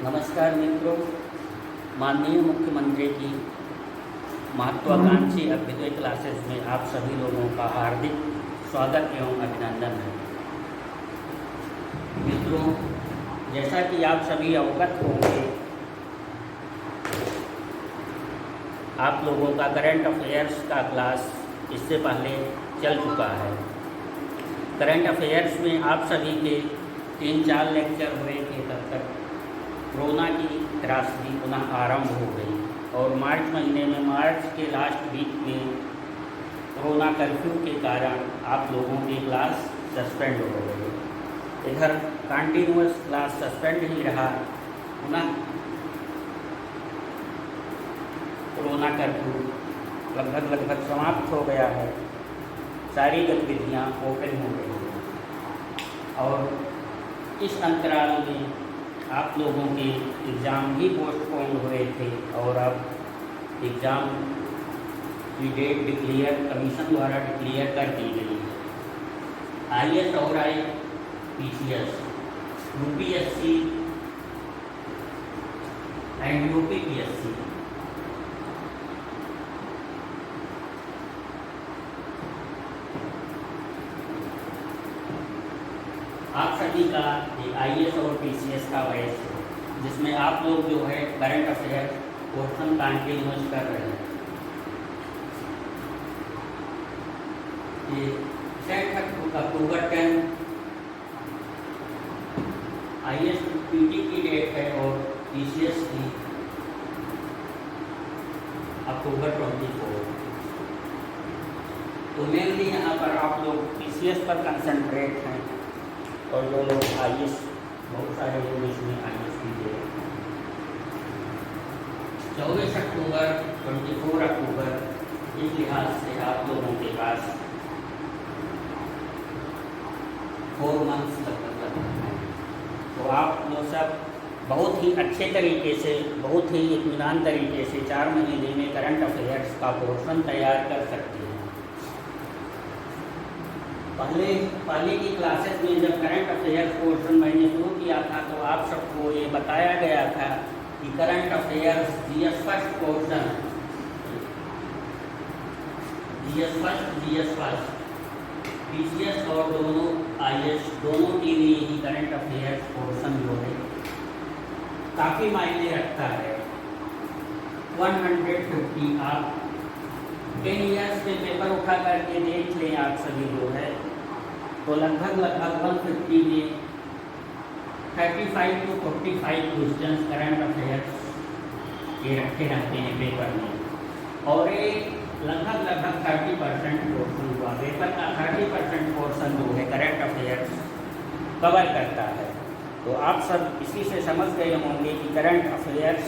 नमस्कार मित्रों, माननीय मुख्यमंत्री की महत्वाकांक्षी अभ्युदय क्लासेस में आप सभी लोगों का हार्दिक स्वागत एवं अभिनंदन है। मित्रों, जैसा कि आप सभी अवगत होंगे, आप लोगों का करंट अफेयर्स का क्लास इससे पहले चल चुका है। करंट अफेयर्स में आप सभी के 3-4 लेक्चर हुए थे। तब तक कोरोना की त्रासदी पुनः आरंभ हो गई और मार्च महीने में, मार्च के लास्ट वीक में कोरोना कर्फ्यू के कारण आप लोगों की क्लास सस्पेंड हो गई। इधर कंटिन्यूअस क्लास सस्पेंड ही रहा, पुनः कोरोना कर्फ्यू लगभग समाप्त हो गया है। सारी गतिविधियाँ ओपन हो गई हैं और इस अंतराल में आप लोगों के एग्ज़ाम भी पोस्टपोन हुए थे और अब एग्ज़ाम की डेट डिक्लेयर कमीशन द्वारा डिक्लेयर कर दी गई है। IAS और IPCS, UPSC एंड UPPSC आप सभी का ये IAS और PCS का बैच है, जिसमें आप लोग जो है करंट अफेयर पोर्शन कंटिन्यूअस कर रहे हैं। ये 10 अक्टूबर 10 IAS PT की डेट है और PCS की अक्टूबर 24। तो मेनली यहाँ पर आप लोग PCS पर कंसंट्रेट हैं और जो लोग IAS, बहुत सारे लोग इसमें IAS कीजिए। 24 अक्टूबर 24 अक्टूबर इस लिहाज से आप लोगों के पास 4 मंथ्स लगभग हैं। तो आप लोग सब बहुत ही अच्छे तरीके से, बहुत ही इत्मीनान तरीके से 4 महीने में करंट अफेयर्स का पोर्शन तैयार कर सकते हैं। पहले की क्लासेस में जब करंट अफेयर्स पोर्शन मैंने शुरू किया था तो आप सबको ये बताया गया था कि current affairs GS first portion, GS first, PCS और दोनों IAS दोनों के लिए ही करंट अफेयर्स पोर्शन जो है काफ़ी मायने रखता है। 150 आप 10 ईयर्स में पेपर उठा करके देख लें आप सभी जो है, तो लगभग 150 में 35 to 45 क्वेश्चन करंट अफेयर्स ये रखे रहते हैं पेपर में और ये लगभग 30% पोर्शन हुआ। पेपर का 30% पोर्शन जो है करंट अफेयर्स कवर करता है। तो आप सब इसी से समझ गए होंगे कि current affairs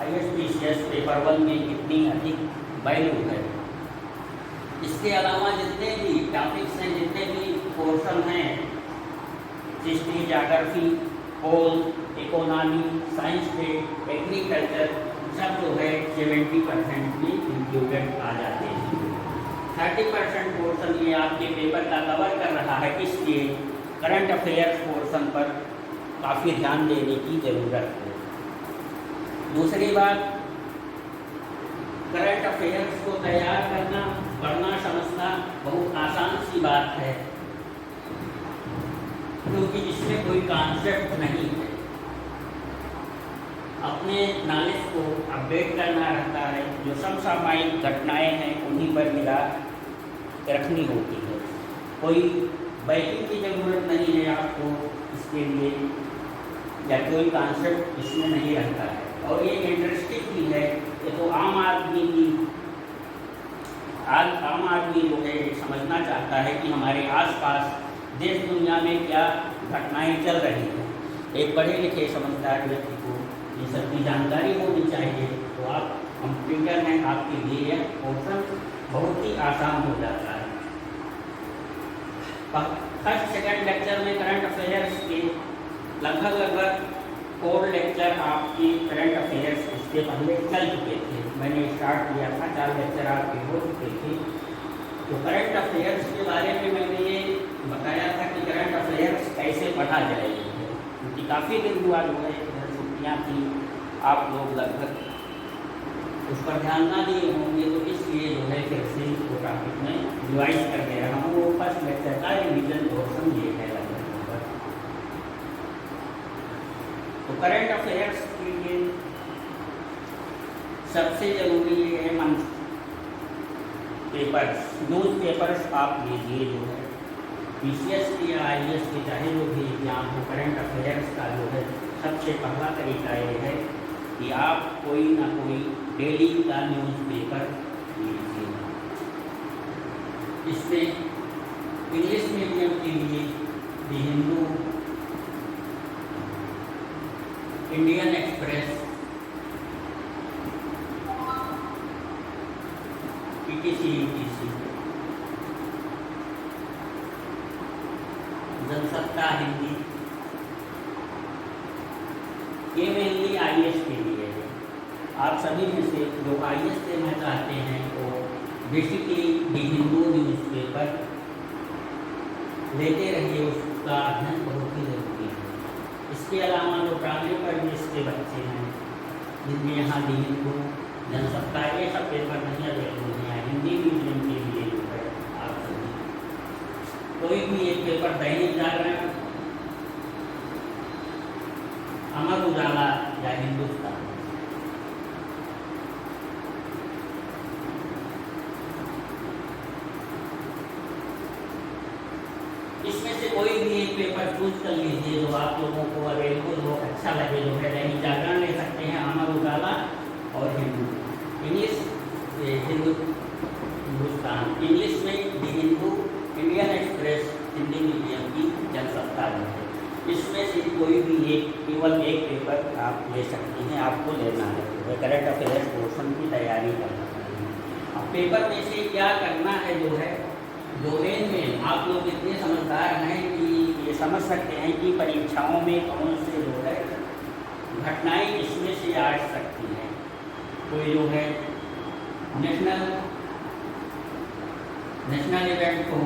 IAS PCS paper 1 में कितनी अधिक वैल्यू है। इसके अलावा जितने भी टॉपिक्स हैं, जितने भी पोर्शन हैं, हिस्ट्री, ज्योग्राफी, पोल, इकोनॉमी, साइंस पे, एग्रीकल्चर, सब जो है 70% में इंक्लूडेड आ जाते हैं। 30% पोर्शन ये आपके पेपर का कवर कर रहा है, इसलिए करंट अफेयर्स पोर्शन पर काफ़ी ध्यान देने की ज़रूरत है। दूसरी बात, करंट अफेयर्स को तैयार करना, पढ़ना, समझना बहुत आसान सी बात है, क्योंकि इसमें कोई कॉन्सेप्ट नहीं है। अपने नॉलेज को अपडेट करना रहता है, जो समसामयिक घटनाएं हैं उन्हीं पर मिला रखनी होती है। कोई बैकिंग की ज़रूरत नहीं है आपको इसके लिए, या कोई कॉन्सेप्ट इसमें नहीं रहता है। और ये इंटरेस्टिंग भी है, ये तो आम आदमी जो है समझना चाहता है कि हमारे आसपास देश दुनिया में क्या घटनाएं चल रही हैं। एक पढ़े लिखे समझदार व्यक्ति को ये सब की जानकारी होनी चाहिए। तो आप कंप्यूटर में आपके लिए यह पोर्शन बहुत ही आसान हो जाता है। फर्स्ट सेकंड लेक्चर में करंट अफेयर्स के लगभग 4 लेक्चर आपके करंट अफेयर्स इसके पहले चल चुके थे। मैंने स्टार्ट किया था, 4 लेक्चर आपके हो चुके थे। तो करंट अफेयर्स के बारे में मैंने ये बताया था कि करंट अफेयर्स कैसे पढ़ा जाए, क्योंकि काफ़ी दिन हुआ जो है गतिविधियाँ थी, आप लोग लगभग उस पर ध्यान ना दिए होंगे, तो इसलिए जो है फिर से वो टॉपिक में रिवाइज कर दे रहा हूँ। वो फर्स्ट लेक्चर का रिवीजन पोर्शन ये है लगभग। तो करंट अफेयर्स के लिए सबसे जरूरी है मंथ पेपर्स, न्यूज़ पेपर्स आप लीजिए जो है BCS के या IAS के चाहे जो भी एग्जाम हो, करंट अफेयर्स का जो है सबसे पहला तरीका ये है कि आप कोई ना कोई डेली का न्यूज़पेपर लीजिए। इसमें इंग्लिश मीडियम के लिए the Hindu, Indian express, ETC, Jansatta Hindi, ये मेनली IAS के लिए है। आप सभी में से जो IAS देना चाहते हैं वो बेसिकली द हिंदू न्यूज़पेपर लेते रहिए, उसका अध्ययन बहुत ही जरूरी है। इसके अलावा जो प्राइमरी प्रदेश के बच्चे हैं जिनमें यहाँ द हिंदू, जनसत्ता ये सब पेपर नहीं अवेलेबल हैं, हिंदी मीडियम के लिए जो है आप सभी कोई भी एक पेपर, दैनिक जागरण, अमर उजाला या हिंदुस्तान, इसमें से कोई भी एक पेपर चूज कर लीजिए जो आप लोगों को अवेलेबल हो, अच्छा लगे। जो है दैनिक जागरण ले सकते हैं, अमर उजाला और हिंदू। इंग्लिश हिंदुस्तान, इंग्लिश में the Hindu, Indian express, Hindi medium की जनसत्ता जो है, इसमें से कोई भी एक, केवल एक पेपर आप ले सकती हैं, आपको लेना है। करंट अफेयर्स पोर्शन की तैयारी करना चाहिए। अब पेपर में से क्या करना है जो है, डोमेन में आप लोग इतने समझदार हैं कि ये समझ सकते हैं कि परीक्षाओं में कौन से जो है घटनाएँ इसमें से आ सकती हैं। कोई जो है नेशनल इवेंट हो,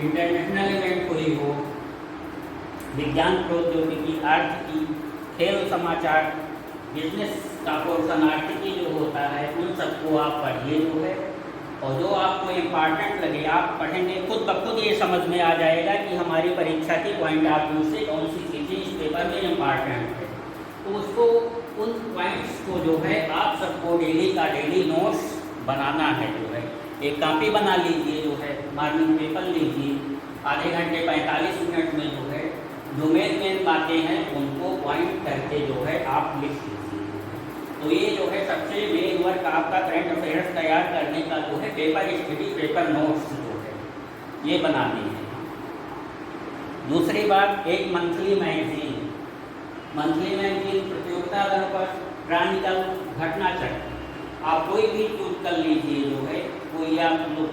इंटरनेशनल इवेंट कोई हो, विज्ञान प्रौद्योगिकी, आर्थिकी, खेल समाचार, बिजनेस का पोर्शन आर्थिकी जो होता है, उन सबको आप पढ़िए जो है। और जो आपको इम्पॉर्टेंट लगे आप पढ़ेंगे, खुद ब खुद ये समझ में आ जाएगा कि हमारी परीक्षा की पॉइंट ऑफ व्यू से कौन सी चीज़ें इस पेपर में इम्पॉर्टेंट है। तो उसको, उन पॉइंट्स को जो है आप सबको डेली का डेली नोट्स बनाना है। जो है एक कॉपी बना लीजिए, जो है मॉर्निंग पेपर लीजिए, आधे घंटे 45 मिनट में जो है जो मेन बातें हैं उनको पॉइंट करके जो है आप लिख लीजिए। तो ये जो है सबसे मेन वर्क आपका करंट अफेयर्स तैयार करने का जो है पेपर स्टडी, पेपर नोट्स जो है ये बनाने हैं। दूसरी बात, एक मंथली मैगजीन प्रतियोगिता दर्पण, क्रॉनिकल, घटना चक्र, आप कोई भी चूज कर लीजिए। जो है कोई आप लोग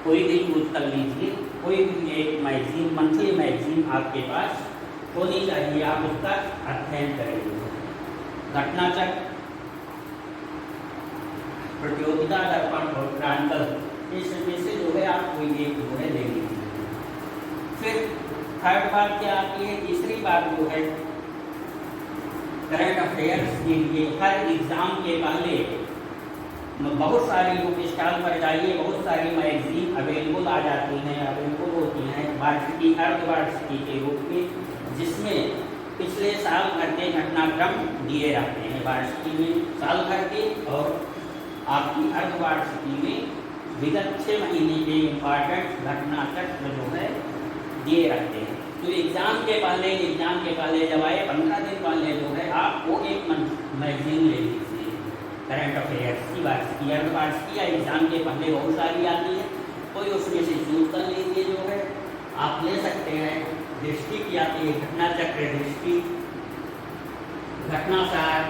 कोई भी चूज कर लीजिए, कोई भी एक मैगजीन, मंथली मैगजीन आपके पास होनी चाहिए, आप उसका अध्ययन करेंगे। घटना चक्र, प्रतियोगिता दर्पण और क्रॉनिकल, इसमें से जो है आप कोई एक जो है ले लीजिए। फिर थर्ड बात क्या आती है, तीसरी बात जो है करंट अफेयर्स के लिए हर एग्ज़ाम के पहले बहुत सारी बुक स्टॉल पर जाइए, बहुत सारी मैगजीन अवेलेबल आ जाती हैं, अवेलेबल होती हैं वार्षिकी, अर्धवार्षिकी के रूप में, जिसमें पिछले साल भर के घटनाक्रम दिए जाते हैं। वार्षिकी में साल भर के और आपकी अर्धवार्षिकी में विगत 6 महीने के इम्पॉर्टेंट घटना चक्र जो है दिए रहते हैं। तो एग्ज़ाम के पहले जब आए 15 दिन पहले जो है आप वो एक मैगजीन ले लीजिए, करंट अफेयर्स की वार्षिकी, अर्धवार्षिकी या एग्ज़ाम के पहले बहुत सारी आती है, कोई उसमें से चूज कर लीजिए। जो है आप ले सकते हैं दृष्टि की आती है, घटना चक्र दृष्टि, घटनासार,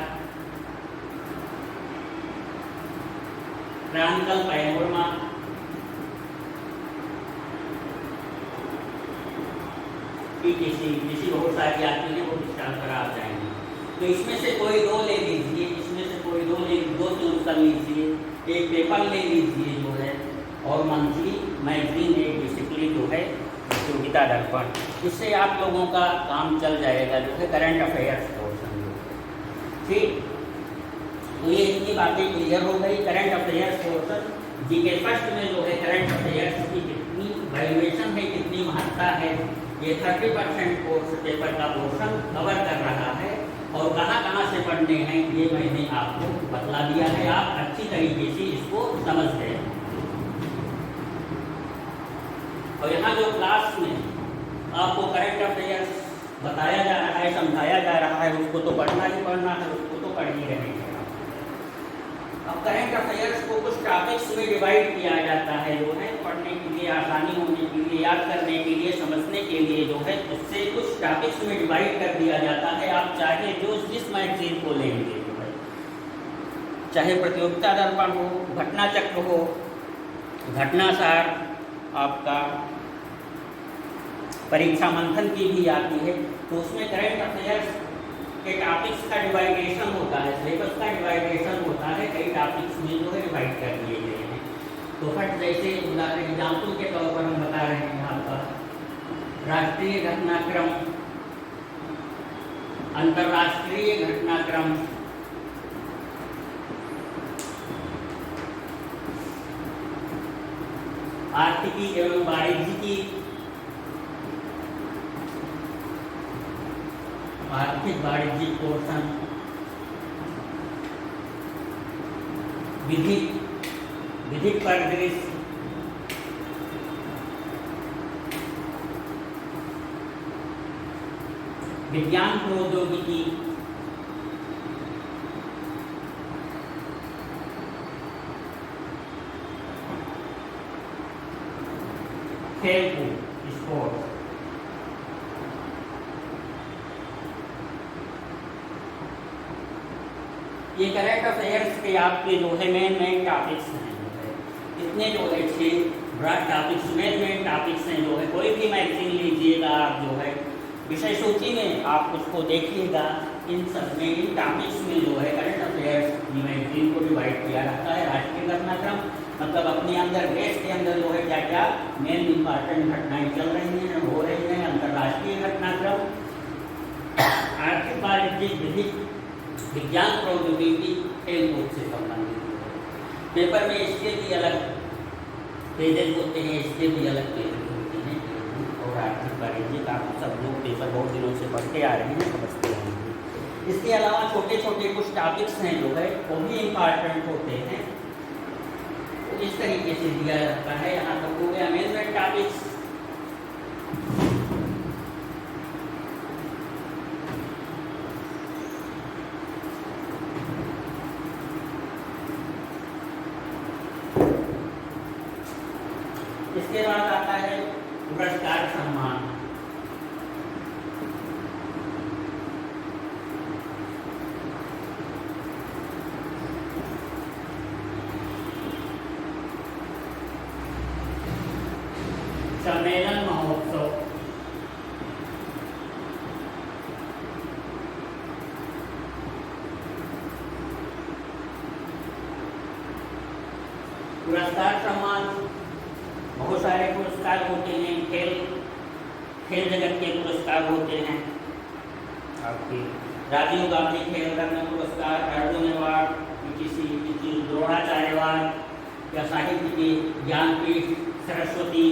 क्रॉनिकल पैनोरमा, किसी बहुत सारी आती है, वो स्टाल पर आ जाएंगे। तो इसमें से कोई दो ले लीजिए, दो चूज कर लीजिए, एक पेपर ले लीजिए जो है, और मंथली मैगजीन एक बेसिकली जो है प्रतियोगिता दर्पण। इससे आप लोगों का काम चल जाएगा जो है करंट अफेयर्स पोर्शन। ठीक, तो ये इतनी बातें क्लियर हो गई। Current affairs portion GK first में जो है करंट अफेयर्स की कितनी वैल्यूएशन है, कितनी महत्ता है, ये 30% कोर्स पेपर का पोर्शन कवर कर रहा है। और कहाँ कहाँ से पढ़ने हैं ये मैंने आपको बतला दिया है, आप अच्छी तरीके से इसको समझ गए। और यहाँ जो क्लास में आपको करंट अफेयर्स बताया जा रहा है, समझाया जा रहा है, उसको तो पढ़ना ही पढ़ना है, उसको तो पढ़ ही रहे हैं। अब करंट अफेयर्स को कुछ टॉपिक्स में डिवाइड किया जाता है जो है पढ़ने के लिए, आसानी होने के लिए, याद करने के लिए, समझने के लिए जो है उससे कुछ टॉपिक्स में डिवाइड कर दिया जाता है। आप चाहे जो जिस मैगजीन को लेंगे जो है, चाहे प्रतियोगिता दर्पण हो, घटना चक्र हो, घटनासार, आपका परीक्षा मंथन की भी आती है, तो उसमें करंट अफेयर्स के टॉपिक्स का डिवाइडेशन होता है, सिलेबस का डिवाइडेशन होता है, कई टॉपिक्स में जो है डिवाइड कर दिए गए हैं। तो फट जैसे एग्जाम्पल के तौर पर हम बता रहे हैं यहाँ पर राष्ट्रीय घटनाक्रम, अंतर्राष्ट्रीय घटनाक्रम, आर्थिकी एवं वाणिज्यिकी, आर्थिक वाणिज्यिक पोर्शन, विधिक परिदृश्य, विज्ञान प्रौद्योगिकी, खेलकूद, स्पोर्ट्स। ये करंट अफेयर्स के आपके जो है मेन टॉपिक्स हैं जो है, इतने जो है 6 ब्रॉड टॉपिक्स, मेन टॉपिक्स हैं जो है। कोई भी मैगजीन लीजिएगा आप जो है, विषय सूची में आप उसको देखिएगा, इन सब में, इन टॉपिक्स में जो है करंट अफेयर्स मैगजीन को डिवाइड किया रहता है। राष्ट्रीय घटनाक्रम मतलब अपने अंदर देश के अंदर जो है क्या क्या मेन इंपॉर्टेंट घटनाएं चल रही हैं, हो रही हैं। अंतर्राष्ट्रीय घटनाक्रम, आर्थिक वाणिज्यिक, विधिक, विज्ञान प्रौद्योगिकी, खेलकूद से संबंधित है। पेपर में इसके भी अलग पेजेज होते हैं, इसके भी अलग पेजेज होते हैं। और आर्थिक वाणिज्यिक आप सब लोग पेपर बहुत दिनों से पढ़ते आ रहे हैं, समझते हैं। इसके अलावा छोटे छोटे कुछ टॉपिक्स हैं जो है वो भी इम्पॉर्टेंट होते हैं, तो इस तरीके से दिया जाता है। यहाँ तक हो गया मेन टॉपिक्स। इसके बाद आता है पुरस्कार सम्मान। सम्मेलन महोत्सव, पुरस्कार सम्मान, बहुत सारे पुरस्कार होते हैं। खेल जगत के पुरस्कार होते हैं आपके, राजीव गांधी खेल रत्न पुरस्कार, अर्जुन अवार्ड, किसी द्रोणाचार्य अवार्ड, या साहित्य के ज्ञानपीठ, सरस्वती,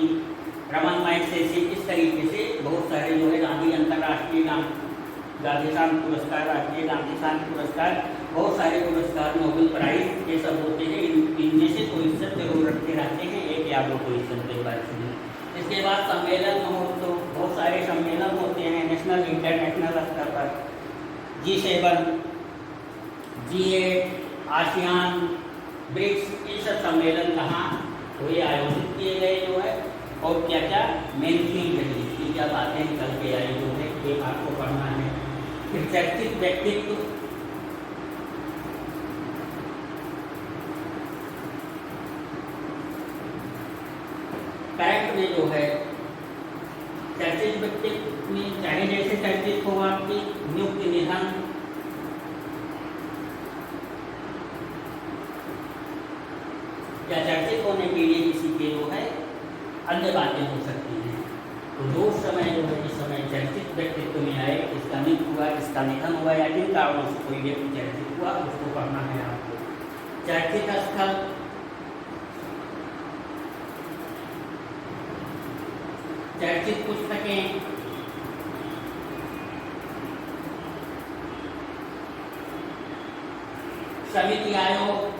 रमन मैग्सेसे, इस तरीके से बहुत सारे जो है गांधी अंतर्राष्ट्रीय गांधी शांति पुरस्कार, राष्ट्रीय गांधी शांति पुरस्कार, बहुत सारे पुरस्कार, नोबेल प्राइज, ये सब होते हैं। इनमें से क्वेश्चन जरूर रखते रहते हैं, एक या दो क्वेश्चन पेपर में। इसके बाद सम्मेलन महोत्सव, बहुत सारे सम्मेलन होते हैं नेशनल इंटरनेशनल स्तर पर, G7, G8, आसियान, ब्रिक्स, ये सब सम्मेलन कहाँ हुए, आयोजित किए गए जो है, और क्या क्या मेन थीम रही, इसकी क्या बातें निकल के आई जो है, ये आपको पढ़ना है। फिर चर्चित व्यक्तित्व, करंट में जो है चर्चित व्यक्तित्व में चाहे जैसे चर्चित हो आपकी नियुक्ति, निधन, या चर्चित होने के लिए किसी के जो है अन्य बातें हो सकती हैं, तो जो समय जो है इस में चर्चित व्यक्तित्व में आए, इसका मृत्यु हुआ, इसका निधन हुआ या किन कारणों से कोई व्यक्ति चर्चित हुआ, उसको पढ़ना है आपको। चर्चित स्थल, चर्चित पुस्तकें, समिति आयोग,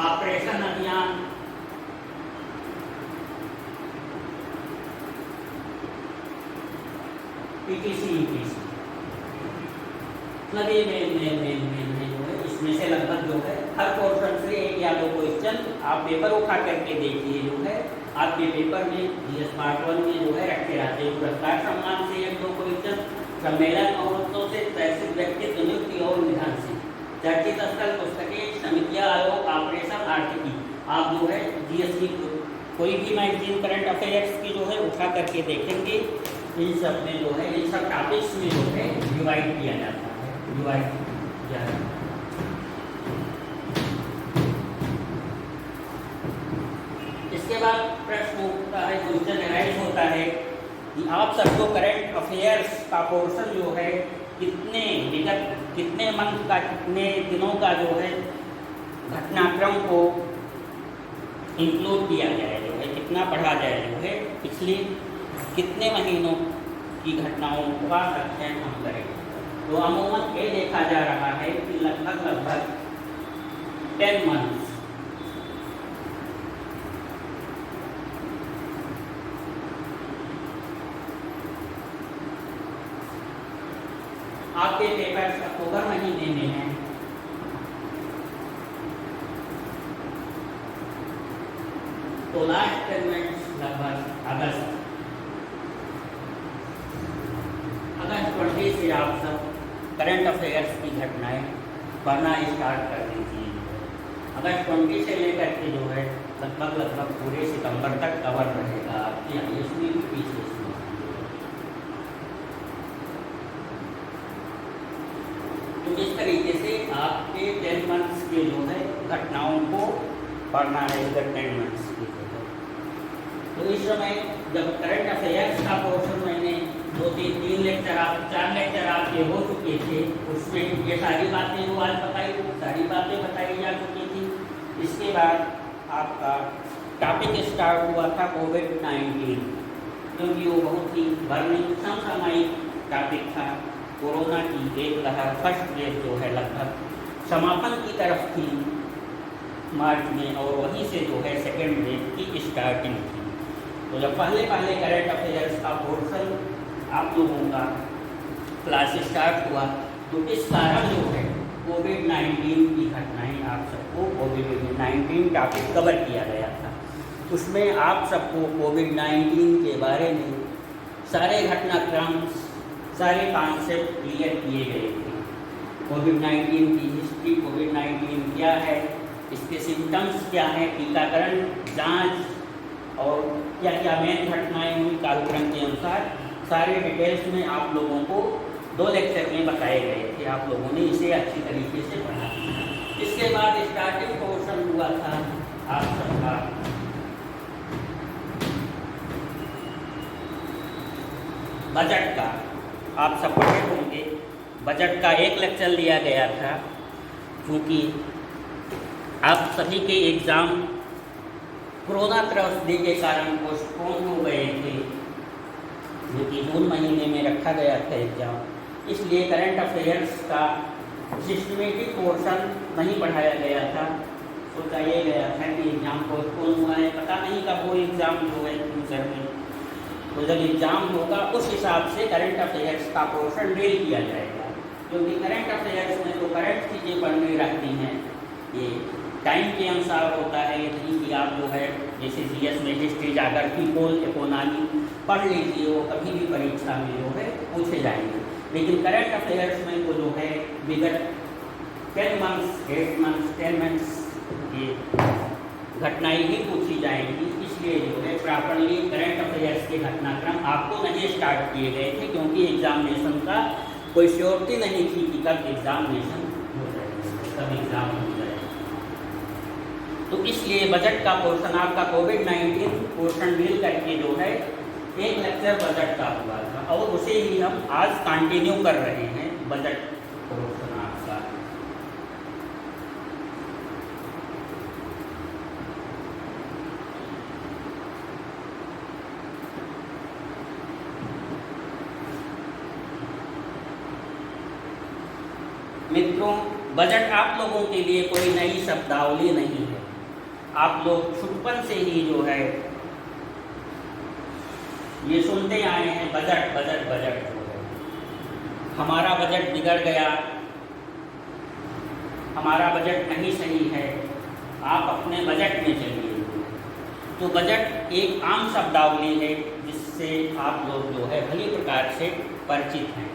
ऑपरेशन अभियान, पीटीसी, नदी में जो है इसमें से लगभग जो है हर पोर्शन से एक या दो क्वेश्चन आप पेपर उठा करके देखिए, जो है आपके पेपर में जीएस पार्ट 1 में जो है रखे रहते हैं। पुरस्कार सम्मान से एक दो क्वेश्चन, सम्मेलन महोत्सव से, तहसील व्यक्तित्व नियुक्ति और निधन से, चर्चित स्थल, पुस्तकें, समितियां, आयोग, ऑपरेशन, आर्थिकी। आप जो है जीएस की कोई भी मैगजीन करंट अफेयर्स की जो है उठा करके देखेंगे, इन सब में जो है इन सब टॉपिक्स में जो है डिवाइड किया जाता है, डिवाइड किया जाता है। इसके बाद प्रश्न उठता है, क्वेश्चन एराइज होता है कि आप सबको करंट अफेयर्स का पोर्शन जो है कितने मंथ का, कितने दिनों का जो है घटनाक्रम को इंक्लूड किया जाए, जो है कितना पढ़ा जाए, जो है पिछले कितने महीनों की घटनाओं का अध्ययन हम करें। तो अमूमन ये देखा जा रहा है कि लगभग 10 मंथ्स आपके पेपर्स अक्टूबर महीने में हैं, तो लास्ट टेनमेंट्स लगभग अगस्त 20 से आप सब करंट अफेयर्स की घटनाएं पढ़ना स्टार्ट कर दीजिए। अगस्त 20 से लेकर के जो है लगभग पूरे सितंबर तक कवर रहेगा आपकी आईएएस में भी, पीसीएस में। तो इस तरीके से आपके 10 मंथ्स के जो है घटनाओं को पढ़ना है, इधर 10 मंथ्स की जो है। तो इस समय जब करंट अफेयर्स का पोर्शन मैंने 2-3 लेक्चर 4 लेक्चर आपके हो चुके थे, उसमें ये सारी बातें जो आज बताई, सारी बातें बताई जा चुकी थी। इसके बाद आपका टॉपिक स्टार्ट हुआ था कोविड-19, क्योंकि वो बहुत ही बर्निंग समसामयिक टॉपिक था। कोरोना की एक लहर, फर्स्ट वेव जो है लगभग समापन की तरफ थी मार्च में, और वहीं से जो है सेकेंड वेव की स्टार्टिंग थी। तो जब पहले करंट अफेयर्स का पोर्शन आप लोगों का क्लास स्टार्ट हुआ, तो इस कारण जो है कोविड-19 की घटनाएं आप सबको कोविड-19 टॉपिक कवर किया गया था। उसमें आप सबको कोविड-19 के बारे में सारे घटनाक्रम, सारे कॉन्सेप्ट क्लियर किए गए थे। कोविड-19 की हिस्ट्री, कोविड-19 क्या है, इसके सिम्टम्स क्या हैं, टीकाकरण, जांच और क्या क्या मेन घटनाएं हुई कालक्रम के अनुसार, सारे डिटेल्स में आप लोगों को 2 लेक्चर में बताए गए थे। आप लोगों ने इसे अच्छी तरीके से पढ़ा। इसके बाद स्टार्टिंग पोर्शन हुआ था आप सबका बजट का। आप सब पढ़े होंगे, बजट का एक लेक्चर लिया गया था, क्योंकि आप सभी के एग्ज़ाम कोरोना त्रस्ती के कारण पोस्टपोन हो गए थे, जो कि जून महीने में रखा गया था एग्ज़ाम। इसलिए करंट अफेयर्स का सिस्टमेटिक पोर्शन नहीं पढ़ाया गया था। सोचा ये गया था कि एग्ज़ाम पोस्टपोन हुआ है, पता नहीं कब वो एग्ज़ाम जो है फ्यूचर में, तो जब एग्ज़ाम होगा उस हिसाब से करंट अफेयर्स का पोर्शन डील किया जाएगा। क्योंकि करंट अफेयर्स में तो करंट चीज़ें पढ़नी रहती हैं, ये टाइम के अनुसार होता है। नहीं कि आप जो है जैसे जीएस में हिस्ट्री जाकर पीपल इकोनॉमी पढ़ लीजिए, वो कभी भी परीक्षा में जो है पूछे जाएंगे। लेकिन करंट अफेयर्स में तो जो है विगत 10 मंथ्स, 8 मंथ्स, 10 मंथ्स ये घटनाएं ही पूछी जाएंगी। इसलिए जो है प्रॉपरली करंट अफेयर्स के घटनाक्रम आपको नहीं स्टार्ट किए गए थे, क्योंकि एग्जामिनेशन का कोई श्योरिटी नहीं थी कि कब एग्जामिनेशन हो जाएगा, कब एग्जाम हो जाएगा। तो इसलिए बजट का पोर्शन आपका कोविड-19 पोर्शन डील करके जो है एक लेक्चर बजट का हुआ था और उसे ही हम आज कंटिन्यू कर रहे हैं बजट पोर्शन आपका। मित्रों, बजट आप लोगों के लिए कोई नई शब्दावली नहीं है। आप लोग छुटपन से ही जो है ये सुनते आए हैं बजट बजट बजट जो है। हमारा बजट बिगड़ गया, हमारा बजट नहीं सही है, आप अपने बजट में चलिए। तो बजट एक आम शब्दावली है जिससे आप लोग जो है भली प्रकार से परिचित हैं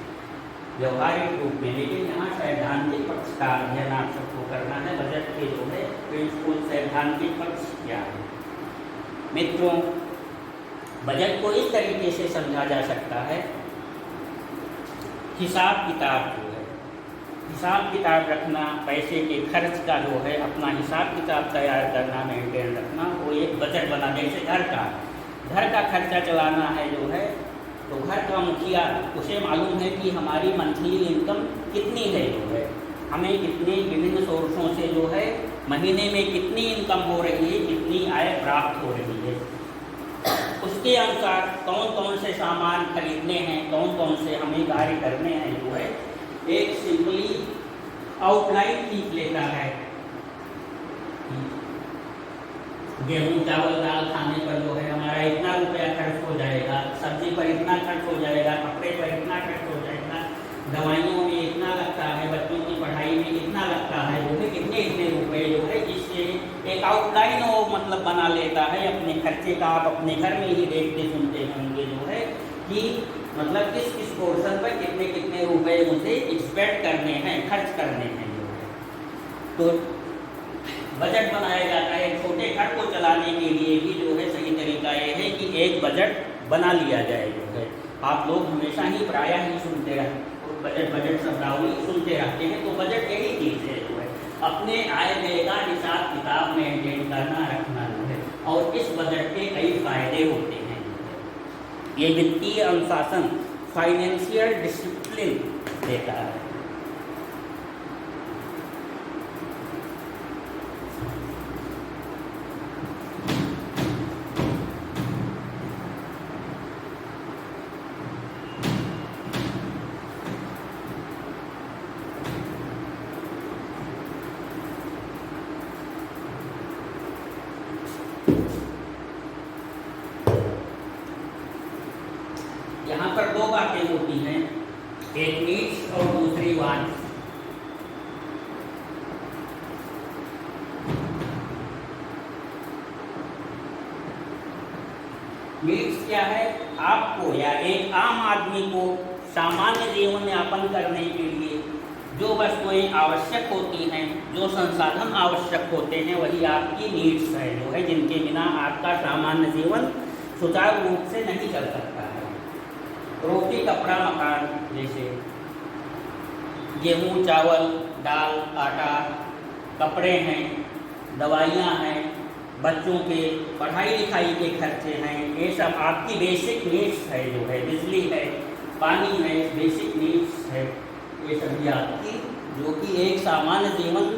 व्यवहारिक रूप में, लेकिन यहाँ सैद्धांतिक पक्ष का अध्ययन आप सबको करना है। बजट के जो है प्रिंसिपल सैद्धांतिक पक्ष क्या है। मित्रों, बजट को इस तरीके से समझा जा सकता है, हिसाब किताब जो है, हिसाब किताब रखना, पैसे के खर्च का जो है अपना हिसाब किताब तैयार करना, मेंटेन रखना, वो एक बजट बना। जैसे घर का खर्चा चलाना है जो है, तो घर का मुखिया उसे मालूम है कि हमारी मंथली इनकम कितनी है जो है, हमें कितने विभिन्न सोर्सों से जो है महीने में कितनी इनकम हो रही है, कितनी आय प्राप्त हो रही है, उसके अनुसार कौन कौन से सामान खरीदने हैं, कौन कौन से हमें कार्य करने हैं जो है एक सिंपली आउटलाइन खींच लेता है। गेहूँ चावल दाल खाने पर जो है हमारा इतना रुपया खर्च हो जाएगा, सब्जी पर इतना खर्च हो जाएगा, कपड़े पर इतना खर्च हो जाएगा, दवाइयों में इतना लगता है, बच्चों की पढ़ाई में इतना लगता है, वो भी कितने इतने रुपए जो है, जिससे एक आउटलाइन वो मतलब बना लेता है अपने खर्चे का। आप अपने घर में ही देखते सुनते होंगे जो है कि मतलब किस किस पोर्शन पर कितने कितने रुपए मुझे एक्सपेक्ट करने हैं, खर्च करने हैं जो है। तो बजट बनाया जाता है। छोटे घर को चलाने के लिए भी जो है सही तरीका ये है कि एक बजट बना लिया जाए जो है। आप लोग हमेशा ही प्रायः ही सुनते रहते, बजट बजट शब्दावली सुनते रहते हैं। तो बजट यही चीज़ है जो है अपने आय व्यय का हिसाब किताब मेंटेन करना, रखना जो है। और इस बजट के कई फायदे होते हैं जो है। ये वित्तीय अनुशासन, फाइनेंशियल डिसिप्लिन देता है। यहाँ पर दो बातें होती हैं, एक नीड्स और दूसरी वांट्स। नीड्स क्या है? आपको या एक आम आदमी को सामान्य जीवन यापन करने के लिए जो वस्तुएं आवश्यक होती हैं, जो संसाधन आवश्यक होते हैं, वही आपकी नीड्स है जो है, जिनके बिना आपका सामान्य जीवन सुचारू रूप से नहीं चल सकता है। रोटी कपड़ा मकान, जैसे गेहूँ चावल दाल आटा, कपड़े हैं, दवाइयाँ हैं, बच्चों के पढ़ाई लिखाई के खर्चे हैं, ये सब आपकी बेसिक नीड्स है जो है। बिजली है, पानी है, बेसिक नीड्स है, ये सभी आपकी जो कि एक सामान्य जीवन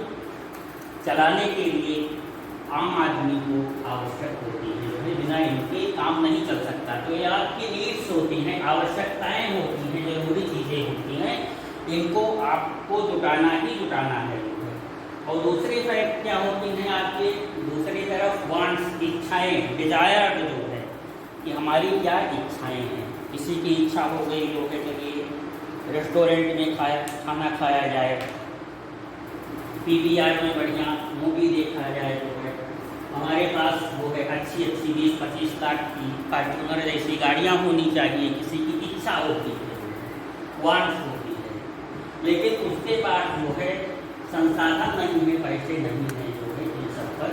चलाने के लिए आम आदमी को आवश्यक होती है जो है, बिना इनके काम नहीं चल सकता। तो ये आपकी नीड्स होती हैं, आवश्यकताएं होती हैं, जरूरी चीज़ें होती हैं, इनको आपको जुटाना ही जुटाना है। और दूसरी तरफ क्या होती हैं आपके, दूसरी तरफ वांट्स, इच्छाएं, डिजायर जो है कि हमारी क्या इच्छाएं हैं। किसी की इच्छा हो गई जो है चलिए रेस्टोरेंट में खाना खाया जाए, PVR में बढ़िया मूवी देखा जाए जो है, हमारे पास वो है अच्छी 20-25 लाख की फॉर्च्यूनर जैसी गाड़ियाँ होनी चाहिए, किसी की इच्छा होती है, वांट्स होती है। लेकिन उसके बाद जो है संसाधन नहीं है, पैसे नहीं है जो है इन सब पर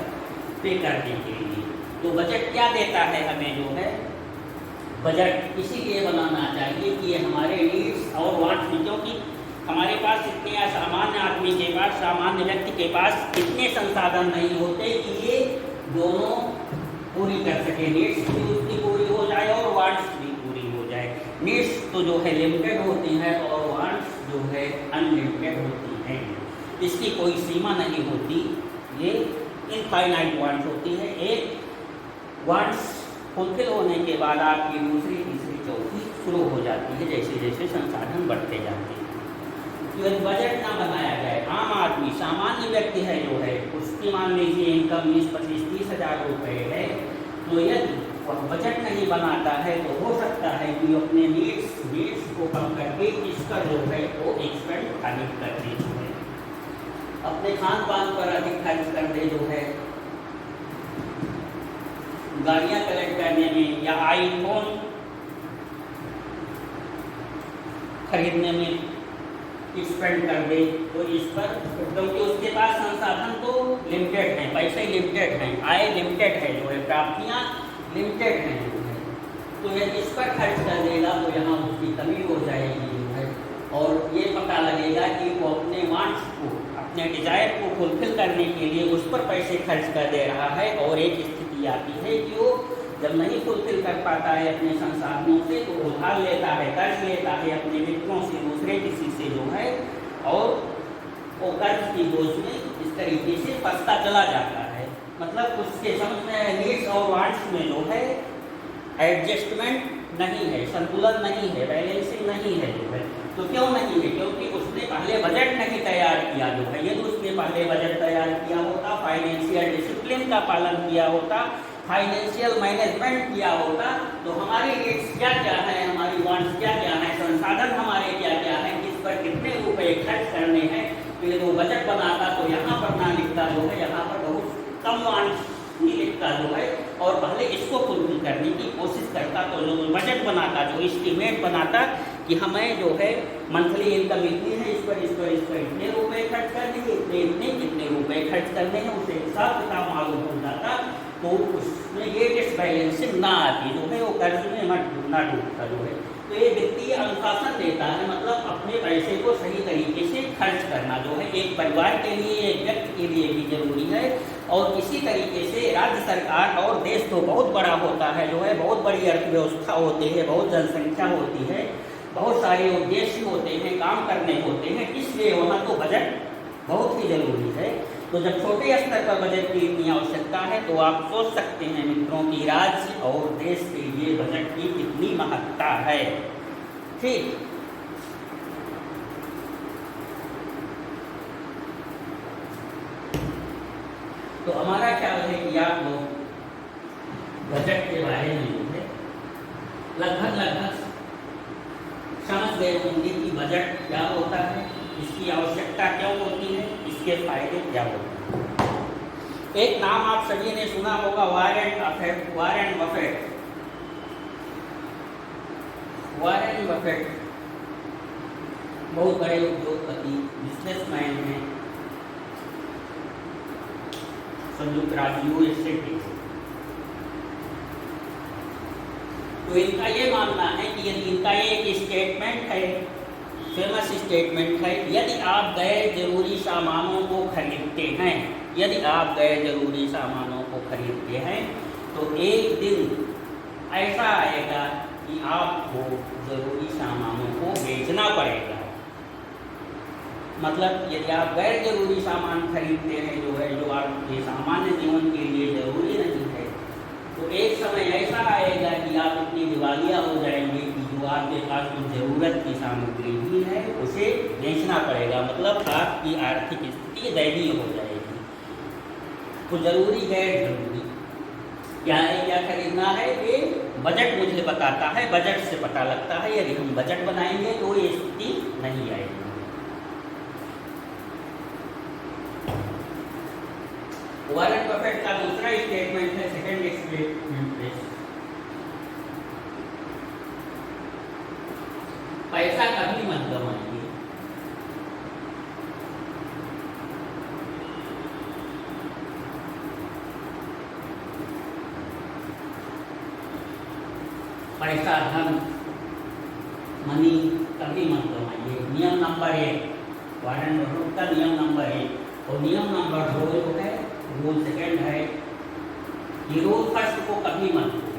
पे करने के लिए। तो बजट क्या देता है हमें जो है, बजट इसीलिए बनाना चाहिए कि ये हमारे नीड्स और वांट्स में, क्योंकि हमारे पास इतने सामान्य आदमी के पास, सामान्य व्यक्ति के पास इतने संसाधन नहीं होते कि ये पूरी कर सके, नीड्स भी उसकी पूरी हो जाए और वांट्स भी पूरी हो जाए। नीड्स तो जो है लिमिटेड होती हैं और वांट्स जो है अनलिमिटेड होती हैं, इसकी कोई सीमा नहीं होती, ये इनफाइनाइट वांट्स होती है। एक वांट्स फुलफिल होने के बाद आपकी दूसरी तीसरी चौथी शुरू हो जाती है, जैसे जैसे संसाधन बढ़ते जाते हैं। यदि बजट ना बनाया जाए, आम आदमी सामान्य व्यक्ति है जो है, उसकी मान लीजिए इनकम 20-25-30 हज़ार रुपये है, तो यदि वह बजट नहीं बनाता है तो हो सकता है कि अपने नीड्स को कम करके इसका जो है वो एक्सपेंड अधिक कर दे, जो है अपने खान पान पर अधिक खर्च कर दे, जो है गाड़ियाँ कलेक्ट करने में या आईफोन खरीदने में स्पेंड कर दे, तो इस पर, क्योंकि उसके पास संसाधन तो लिमिटेड हैं, पैसे लिमिटेड हैं, आय लिमिटेड है, जो है प्राप्तियाँ लिमिटेड हैं, जो है तो यदि इस पर खर्च कर देगा तो यहाँ उसकी कमी हो जाएगी, जो है और ये पता लगेगा कि वो अपने वांट्स को, अपने डिजायर को फुलफिल करने के लिए उस पर पैसे खर्च कर दे रहा है। और एक स्थिति आती है कि वो जब नहीं फुलफिल कर पाता है अपने संसाधनों से तो उधार लेता है, कर्ज लेता है अपने मित्रों से, दूसरे किसी से, जो है और वो कर्ज की बोझ में इस तरीके से फंसता चला जाता है। मतलब उसके समझ में नीड्स और वांट्स में जो है एडजस्टमेंट नहीं है, संतुलन नहीं है, बैलेंसिंग नहीं है, जो है तो क्यों नहीं है? क्योंकि उसने पहले बजट नहीं तैयार किया, जो है यदि उसने पहले बजट तैयार किया होता, फाइनेंशियल डिसिप्लिन का पालन किया होता, फाइनेंशियल मैनेजमेंट किया होता, तो हमारी नीड्स क्या क्या है, हमारी वांट्स क्या क्या है, संसाधन हमारे क्या क्या है, किस पर कितने रुपए खर्च करने हैं, तो ये जो बजट बनाता तो यहाँ पर ना लिखता, जो है यहाँ पर बहुत कम वांट्स ही लिखता, जो है और पहले इसको फुलफिल करने की कोशिश करता। तो जो बजट बनाता, जो एस्टीमेट बनाता कि हमें जो है मंथली इनकम इतनी है, इस पर इतने रुपए खर्च करने हैं, इतने कितने रुपए खर्च करने हैं, उसे हिसाब किताब मालूम हो जाता, तो उसमें ये डिसबैलेंसिंग ना आती, जो है वो कर्ज में ना डूबता, जो है तो ये वित्तीय अनुशासन देता है, मतलब अपने पैसे को सही तरीके से खर्च करना, जो है एक परिवार के लिए, एक व्यक्ति के लिए भी जरूरी है। और इसी तरीके से राज्य सरकार और देश तो बहुत बड़ा होता है, जो है बहुत बड़ी अर्थव्यवस्था होती है, बहुत जनसंख्या होती है, बहुत सारे उद्देश्य होते हैं, काम करने होते हैं, इसलिए वहाँ तो बजट बहुत ही जरूरी है। तो जब छोटे स्तर पर बजट की इतनी आवश्यकता है तो आप सोच सकते हैं मित्रों की राज्य और देश के लिए बजट की कितनी महत्ता है। ठीक, तो हमारा ख्याल है कि आप लोग बजट के बारे में जो है लगभग समझ गए होंगे कि बजट क्या होता है, इसकी आवश्यकता क्यों होती है, इसके फायदे क्या होते हैं। एक नाम आप सभी ने सुना होगा, वारेन बफेट। बहुत बड़े उद्योगपति, बिजनेसमैन हैं, संयुक्त राज्य यूएसए के। तो इनका ये मानना है कि यदि इनका एक स्टेटमेंट है, फेमस स्टेटमेंट है, यदि आप गैर जरूरी सामानों को खरीदते हैं, यदि आप गैर जरूरी सामानों को खरीदते हैं तो एक दिन ऐसा आएगा कि आपको जरूरी सामानों को बेचना पड़ेगा। मतलब यदि आप गैर जरूरी सामान खरीदते हैं, जो है जो आपके सामान्य जीवन के लिए जरूरी नहीं है, तो एक समय ऐसा आएगा कि आप इतनी दिवालिया हो जाएंगे कि जो आपके पास जो जरूरत की सामग्री भी है उसे बेचना पड़ेगा। मतलब आपकी आर्थिक स्थिति दयनीय हो जाएगी। तो जरूरी गैर जरूरी क्या है, क्या खरीदना है, ये बजट मुझे बताता है, बजट से पता लगता है। यदि हम बजट बनाएंगे तो ये स्थिति नहीं आएगी। वॉरेन बफेट का दूसरा स्टेटमेंट है, सेकंड स्टेटमेंट है, पैसा कभी मत गवाइए। पैसा, धन, मनी कभी मत गवाइए। नियम नंबर 1, वॉरेन बफेट का नियम नंबर 1। और नियम नंबर 2 जो है, रूल सेकंड है, ये रूल फर्स्ट को कभी मत भूलिए।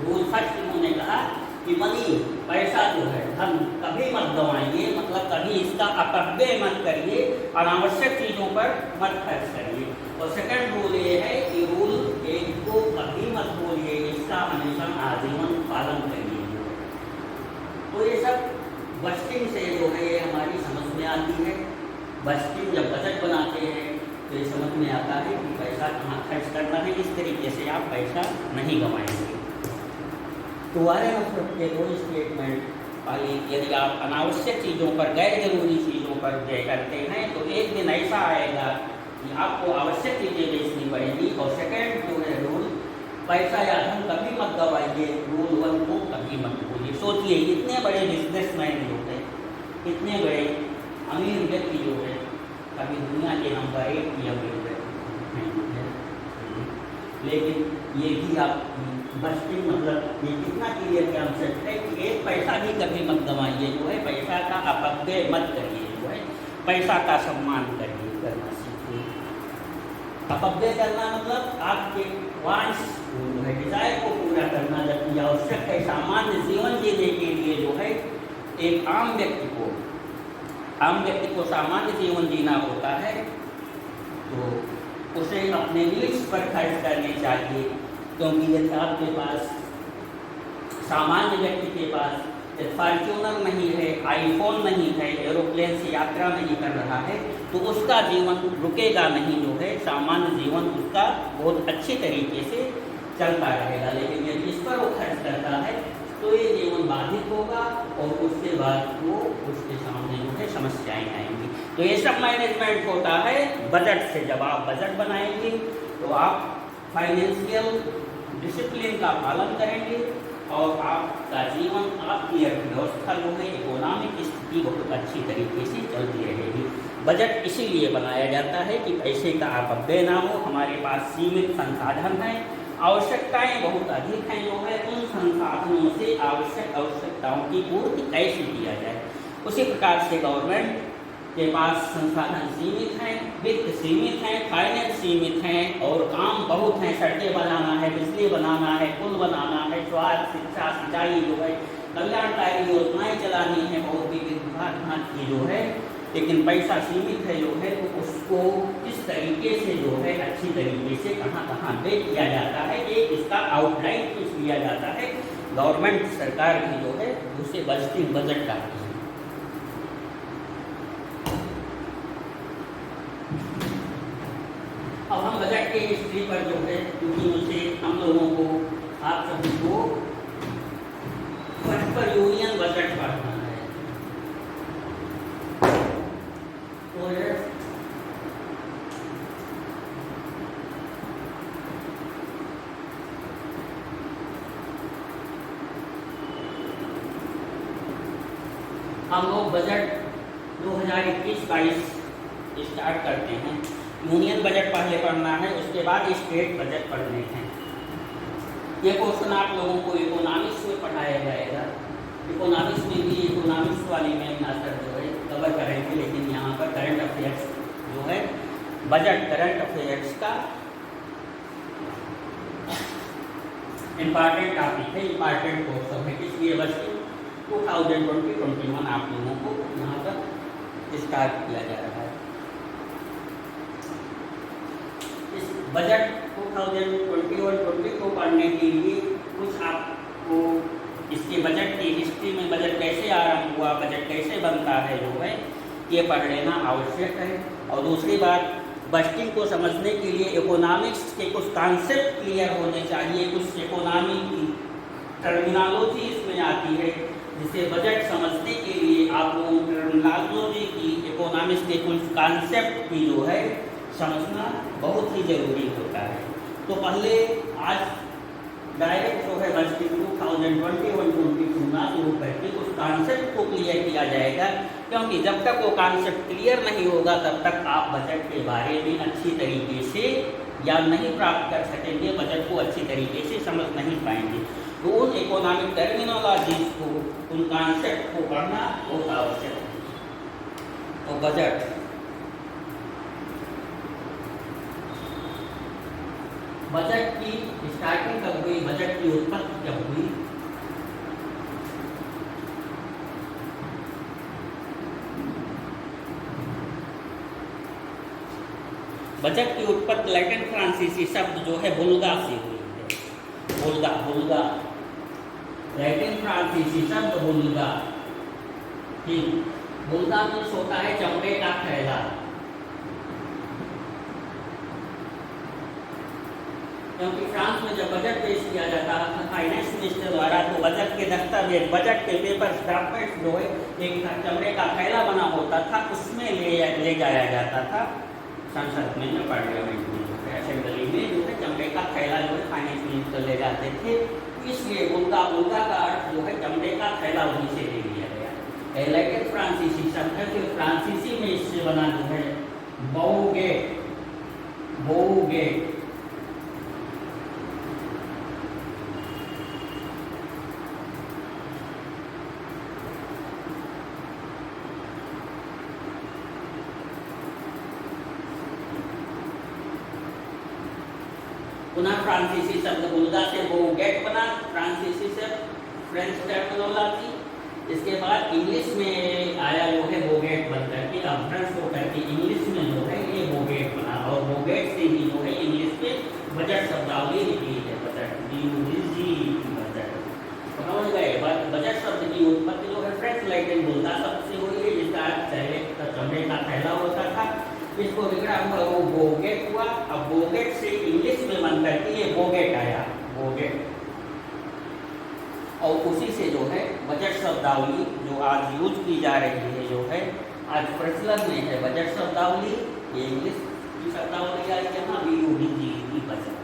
रूल फर्स्ट उन्होंने कहा कि मनी, पैसा जो है, धन कभी मत गंवाइए, मतलब कभी इसका अपव्यय मत करिए, अनावश्यक चीज़ों पर मत खर्च करिए। और सेकंड रूल ये है कि रूल एक को कभी मत भूलिए, इसका हमेशा आजीवन पालन करिए। तो ये सब बजटिंग से जो है ये हमारी समझ में आती है। बजटिंग जब बजट बनाते हैं तो ये समझ में आता है कि पैसा कहाँ खर्च करना है, इस तरीके से आप पैसा नहीं गंवाएंगे। तो वाले मतलब के दो स्टेटमेंट पाइए, यदि आप अनावश्यक चीज़ों पर, गैर जरूरी चीज़ों पर व्यय करते हैं तो एक दिन ऐसा आएगा कि आपको आवश्यक चीज़ें बेचनी पड़ेंगी। और सेकंड जो है रूल, पैसा या धन कभी मत गंवाइए, रूल 1 को कभी मत भूलिए। सोचिए इतने बड़े बिजनेसमैन जो है, इतने बड़े अमीर व्यक्ति जो है, कभी दुनिया के नंबर 1 की अमीर व्यक्ति है, लेकिन ये भी आप बजटिंग मतलब ये कितना क्लियर कॉन्सेप्ट है कि एक पैसा भी कभी मत गंवाइए, जो है पैसा का अपव्यय मत करिए, जो है पैसा का सम्मान करिए, करना सीखिए। अपव्यय करना मतलब आपके वांट्स जो है, डिजायर को पूरा करना, जबकि आवश्यक है सामान्य जीवन जीने के लिए जो है एक आम व्यक्ति को सामान्य जीवन जीना होता है, तो उसे अपने नीड्स पर खर्च करने चाहिए। क्योंकि यदि आपके पास, सामान्य व्यक्ति के पास फॉर्च्यूनर नहीं है, आईफोन नहीं है, एरोप्लेन से यात्रा नहीं कर रहा है, तो उसका जीवन रुकेगा नहीं, जो है सामान्य जीवन उसका बहुत अच्छे तरीके से चलता रहेगा। लेकिन यदि इस पर वो खर्च करता है तो ये जीवन बाधित होगा और उसके बाद वो उसके सामने जो है समस्याएं आएंगी। तो ये सब मैनेजमेंट होता है बजट से। जब आप बजट बनाएंगे तो आप फाइनेंशियल डिसिप्लिन का पालन करेंगे और आपका जीवन, आपकी अर्थव्यवस्था जो है, इकोनॉमिक स्थिति बहुत अच्छी तरीके से चलती रहेगी। बजट इसीलिए बनाया जाता है कि पैसे का अपव्यय ना हो, हमारे पास सीमित संसाधन हैं, आवश्यकताएं बहुत अधिक हैं, जो है उन संसाधनों से आवश्यकताओं की पूर्ति कैसे किया जाए। उसी प्रकार से गवर्नमेंट के पास संसाधन सीमित हैं, वित्त सीमित हैं, फाइनेंस सीमित हैं और काम बहुत हैं, सड़कें बनाना है, बिजली बनाना है, पुल बनाना है, स्वास्थ्य, शिक्षा, सिंचाई जो है, कल्याणकारी योजनाएं चलानी है, और भी विभाग की जो है, लेकिन पैसा सीमित है जो है, तो उसको किस तरीके से जो है अच्छी तरीके से कहाँ कहाँ व्यय किया जाता है, एक इसका आउटलाइन कुछ लिया जाता है। गवर्नमेंट सरकार की जो है उसे बजटिंग बजट करती है। अब हम बजट के हिस्ट्री पर जो है, क्योंकि मुझे हम लोगों को, आप सभी को फर्स्ट पर यूनियन बजट पढ़ना है, तो हम लोग बजट 2021-22 स्टार्ट करते हैं। यूनियन बजट पहले पढ़ना है, उसके बाद स्टेट बजट पढ़ने हैं। ये क्वेश्चन आप लोगों को इकोनॉमिक्स में पढ़ाया जाएगा। इकोनॉमिक्स में भी इकोनॉमिक्स वाली में आंसर जो है कवर करेंगे, लेकिन यहाँ पर करंट अफेयर्स जो है, बजट करंट अफेयर्स का इम्पॉर्टेंट टॉपिक है, इम्पॉर्टेंट क्वेश्चन है, इसलिए बस 2020-21 आप लोगों को यहाँ पर स्टार्ट किया जा रहा है। इस बजट 2021-22 को पढ़ने के लिए कुछ आपको इसके बजट की हिस्ट्री में बजट कैसे आरंभ हुआ, बजट कैसे बनता है जो है, ये पढ़ लेना आवश्यक है। और दूसरी बात, बजटिंग को समझने के लिए इकोनॉमिक्स के कुछ कॉन्सेप्ट क्लियर होने चाहिए, कुछ इकोनॉमी की टर्मिनोलॉजी इसमें आती है, जिसे बजट समझने के लिए आप लोगों टर्मिनोलॉजी की, इकोनॉमिक्स के कुछ कॉन्सेप्ट की जो है समझना बहुत ही ज़रूरी होता है। तो पहले आज डायरेक्ट जो है बजटिंग 2021-22 ना शुरू करके उस कॉन्सेप्ट को क्लियर किया जाएगा, क्योंकि जब तक वो कॉन्सेप्ट क्लियर नहीं होगा तब तक आप बजट के बारे में अच्छी तरीके से ज्ञान नहीं प्राप्त कर सकेंगे, बजट को अच्छी तरीके से समझ नहीं पाएंगे। तो उन इकोनॉमिक टर्मिनोलॉजीज को कॉन्सेप्ट को पढ़ना बहुत आवश्यक है। तो बजट, बजट की स्टार्टिंग कब हुई, बजट की उत्पत्ति कब हुई? बजट की उत्पत्ति लैटिन फ्रांसीसी शब्द जो है बुल्गा से हुई है। बुल्गा, बुल्गा, लैटिन फ्रांसीसी शब्द बुल्गा। ठीक, बुल्गा मीन्स होता है चमड़े का थैला। क्योंकि फ्रांस में जब बजट पेश किया जाता था फाइनेंस मिनिस्टर द्वारा, तो बजट के दस्तावेज, बजट के पेपर, डॉक्यूमेंट्स जो है एक चमड़े का थैला बना होता था, उसमें ले जाया जाता था संसद में, पार्लियामेंट में, असेंबली में जो है चमड़े का थैला जो है फाइनेंस मिनिस्टर ले जाते थे। इसलिए बुल्गा, बुल्गा का अर्थ जो है चमड़े का थैला, वहीं से ले लिया गया। लैटिन फ्रांसीसी शब्द है, फिर फ्रांसीसी में इससे बना जो है बोगेट, बोगेट। पुनः फ्रांसीसी शब्द बुल्गा से बोगेट बना, फ्रांसीसी से फ्रेंच टर्मिनोलॉजी। इसके बाद इंग्लिश में आया जो है बोगेट बनकर के, अब फ्रेंच होकर के इंग्लिश में जो है ये बोगेट बना, और बोगेट से ही जो है इंग्लिश में बजट शब्दावली निकली है। बजट, बजट समझ गए। बजट शब्द की उत्पत्ति जो है फ्रेंच लैटिन बुल्गा शब्द से हुई है, जिसका अर्थ चमड़े का थैला होता था। इसको बिगड़ा हुआ वो बोगेट हुआ। अब बोगेट से इंग्लिश में बन करके ये बोगेट आया, बोगेट। और उसी से जो है बजट शब्दावली जो आज यूज की जा रही है, जो है आज प्रचलन में है बजट शब्दावली, ये इंग्लिश की शब्दावली आई है ना, BUDGET, बजट।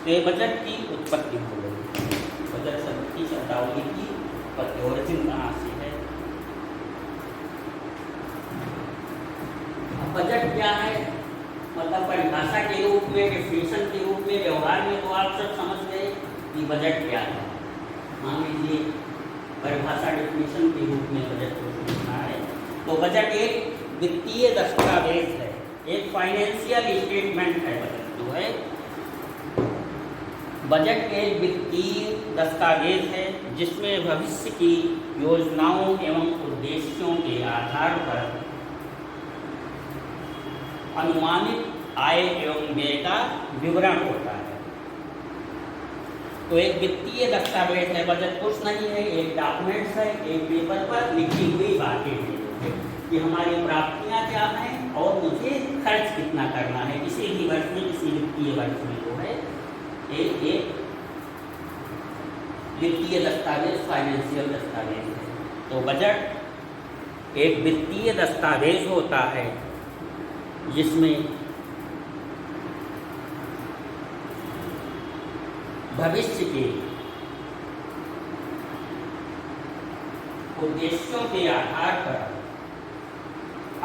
तो ये बजट की उत्पत्ति हो गई, बजट शब्द की शब्दावली की उत्पत्ति, ओरिजिन कहाँ से है। बजट क्या है, मतलब परिभाषा के रूप में, डेफिनेशन के रूप में, व्यवहार में तो आप सब समझ गए कि बजट क्या है। मान लीजिए परिभाषा डेफिनेशन के रूप में बजट को समझना है, तो बजट एक वित्तीय दस्तावेज है, एक फाइनेंशियल स्टेटमेंट है। बजट जो है, बजट एक वित्तीय दस्तावेज है जिसमें भविष्य की योजनाओं एवं उद्देश्यों के आधार पर अनुमानित आय एवं व्यय का विवरण होता है। तो एक वित्तीय दस्तावेज है बजट, कुछ नहीं है, एक डॉक्यूमेंट्स है, एक पेपर पर लिखी हुई बातें हैं कि हमारी प्राप्तियां क्या हैं और मुझे खर्च कितना करना है किसी भी वर्ष में, किसी वित्तीय वर्ष में जो है एक वित्तीय दस्तावेज, फाइनेंशियल दस्तावेज है। तो बजट एक वित्तीय दस्तावेज होता है जिसमें भविष्य के उद्देश्यों के आधार पर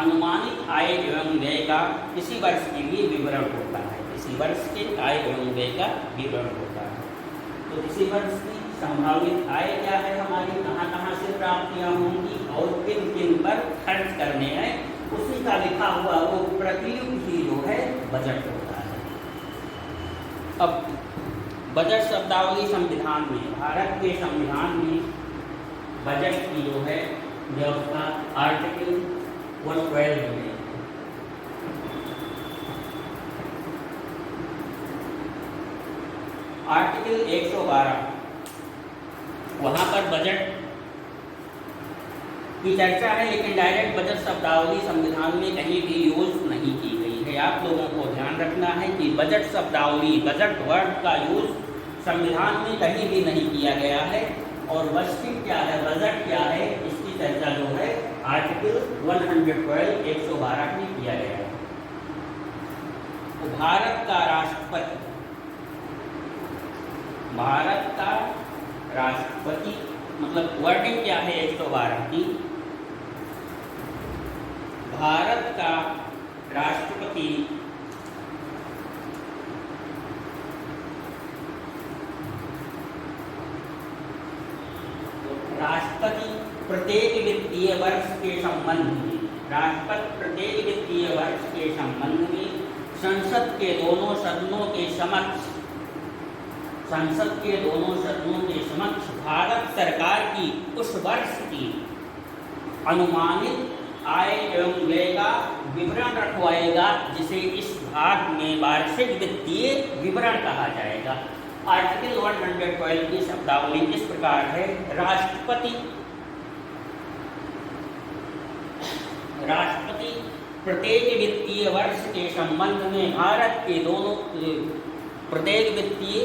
अनुमानित आय एवं व्यय का किसी वर्ष के लिए विवरण होता है, किसी वर्ष के आय एवं व्यय का विवरण होता है। तो किसी वर्ष की संभावित आय क्या है हमारी, कहाँ कहाँ से प्राप्तियां होंगी और किन किन पर खर्च करने हैं, उसी का लिखा हुआ वो प्रतिलिपि ही जो है बजट होता है। अब बजट शब्दावली संविधान में, भारत के संविधान में बजट की जो है व्यवस्था आर्टिकल 112 में, आर्टिकल 112, वहाँ पर बजट की चर्चा है, लेकिन डायरेक्ट बजट शब्दावली संविधान में कहीं भी यूज नहीं की गई है। आप लोगों को ध्यान रखना है कि बजट शब्दावली, बजट वर्ड का यूज संविधान में कहीं भी नहीं किया गया है। और वस्तु क्या है, बजट क्या है, इसकी चर्चा जो है आर्टिकल 112 112 में किया गया है। तो भारत का राष्ट्रपति, भारत का राष्ट्रपति मतलब वर्डिंग क्या है 112 की, भारत का राष्ट्रपति राष्ट्रपति प्रत्येक वित्तीय वर्ष के संबंध में, राष्ट्रपति प्रत्येक वित्तीय वर्ष के संबंध में संसद के दोनों सदनों के समक्ष भारत सरकार की उस वर्ष की अनुमानित आय एवं व्यय का विवरण रखवाएगा, जिसे इस भाग में वार्षिक वित्तीय विवरण कहा जाएगा। आर्टिकल 112 की शब्दावली इस प्रकार है। राष्ट्रपति प्रत्येक वित्तीय वर्ष के संबंध में भारत के प्रत्येक वित्तीय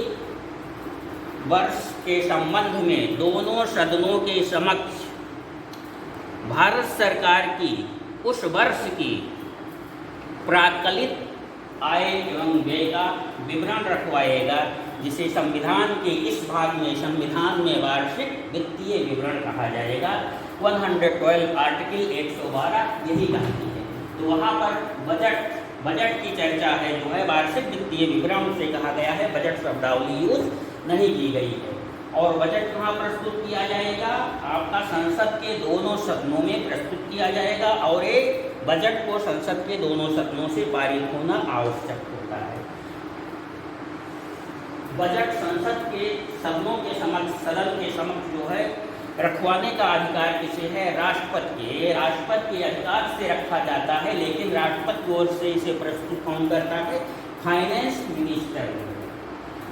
वर्ष के संबंध में दोनों सदनों के समक्ष भारत सरकार की उस वर्ष की प्राक्कलित आय एवं व्यय का विवरण रखवाएगा, जिसे संविधान के इस भाग में संविधान में वार्षिक वित्तीय विवरण कहा जाएगा। 112 आर्टिकल 112 यही कहती है। तो वहाँ पर बजट की चर्चा है जो है वार्षिक वित्तीय विवरण से कहा गया है, बजट शब्दावली यूज नहीं की गई है। और बजट कहाँ प्रस्तुत किया जाएगा? आपका संसद के दोनों सदनों में प्रस्तुत किया जाएगा, और एक बजट को संसद के दोनों सदनों से पारित होना आवश्यक होता है। बजट संसद के सदनों के समक्ष, सदन के समक्ष जो है रखवाने का अधिकार किसे है? राष्ट्रपति के। राष्ट्रपति के अधिकार से रखा जाता है, लेकिन राष्ट्रपति की ओर से इसे प्रस्तुत कौन करता है? Finance minister.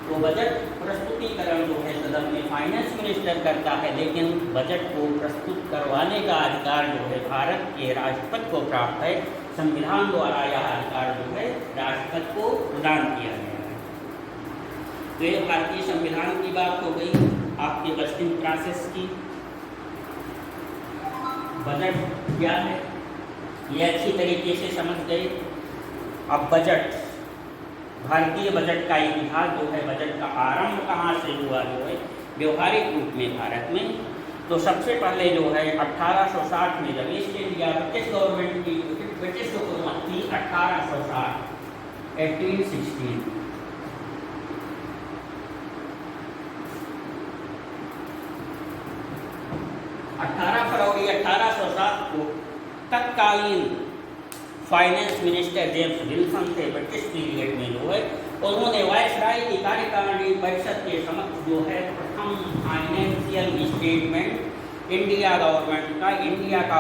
तो बजट प्रस्तुतिकरण जो है सदन में फाइनेंस मिनिस्टर करता है, लेकिन बजट को प्रस्तुत करवाने का अधिकार जो है भारत के राष्ट्रपति को प्राप्त है। संविधान द्वारा यह अधिकार जो है राष्ट्रपति को प्रदान किया गया है। तो ये भारतीय संविधान की बात हो गई, आपके बजटिंग प्रोसेस की। बजट क्या है ये अच्छी तरीके से समझ गए। अब बजट, भारतीय बजट का इतिहास जो है, बजट का आरंभ कहाँ से हुआ जो है व्यवहारिक रूप में भारत में, तो सबसे पहले जो है 1860 में जब ईस्ट इंडिया ब्रिटिश गवर्नमेंट की, ब्रिटिश हुकूमत की 1860 1816 18 फरवरी 1807 को तत्कालीन फाइनेंस मिनिस्टर जेम्स विल्सन थे ब्रिटिश पीरियड में जो है, उन्होंने वायसराय की कार्यकारिणी परिषद के समक्ष जो है प्रथम फाइनेंशियल स्टेटमेंट इंडिया गवर्नमेंट का, इंडिया का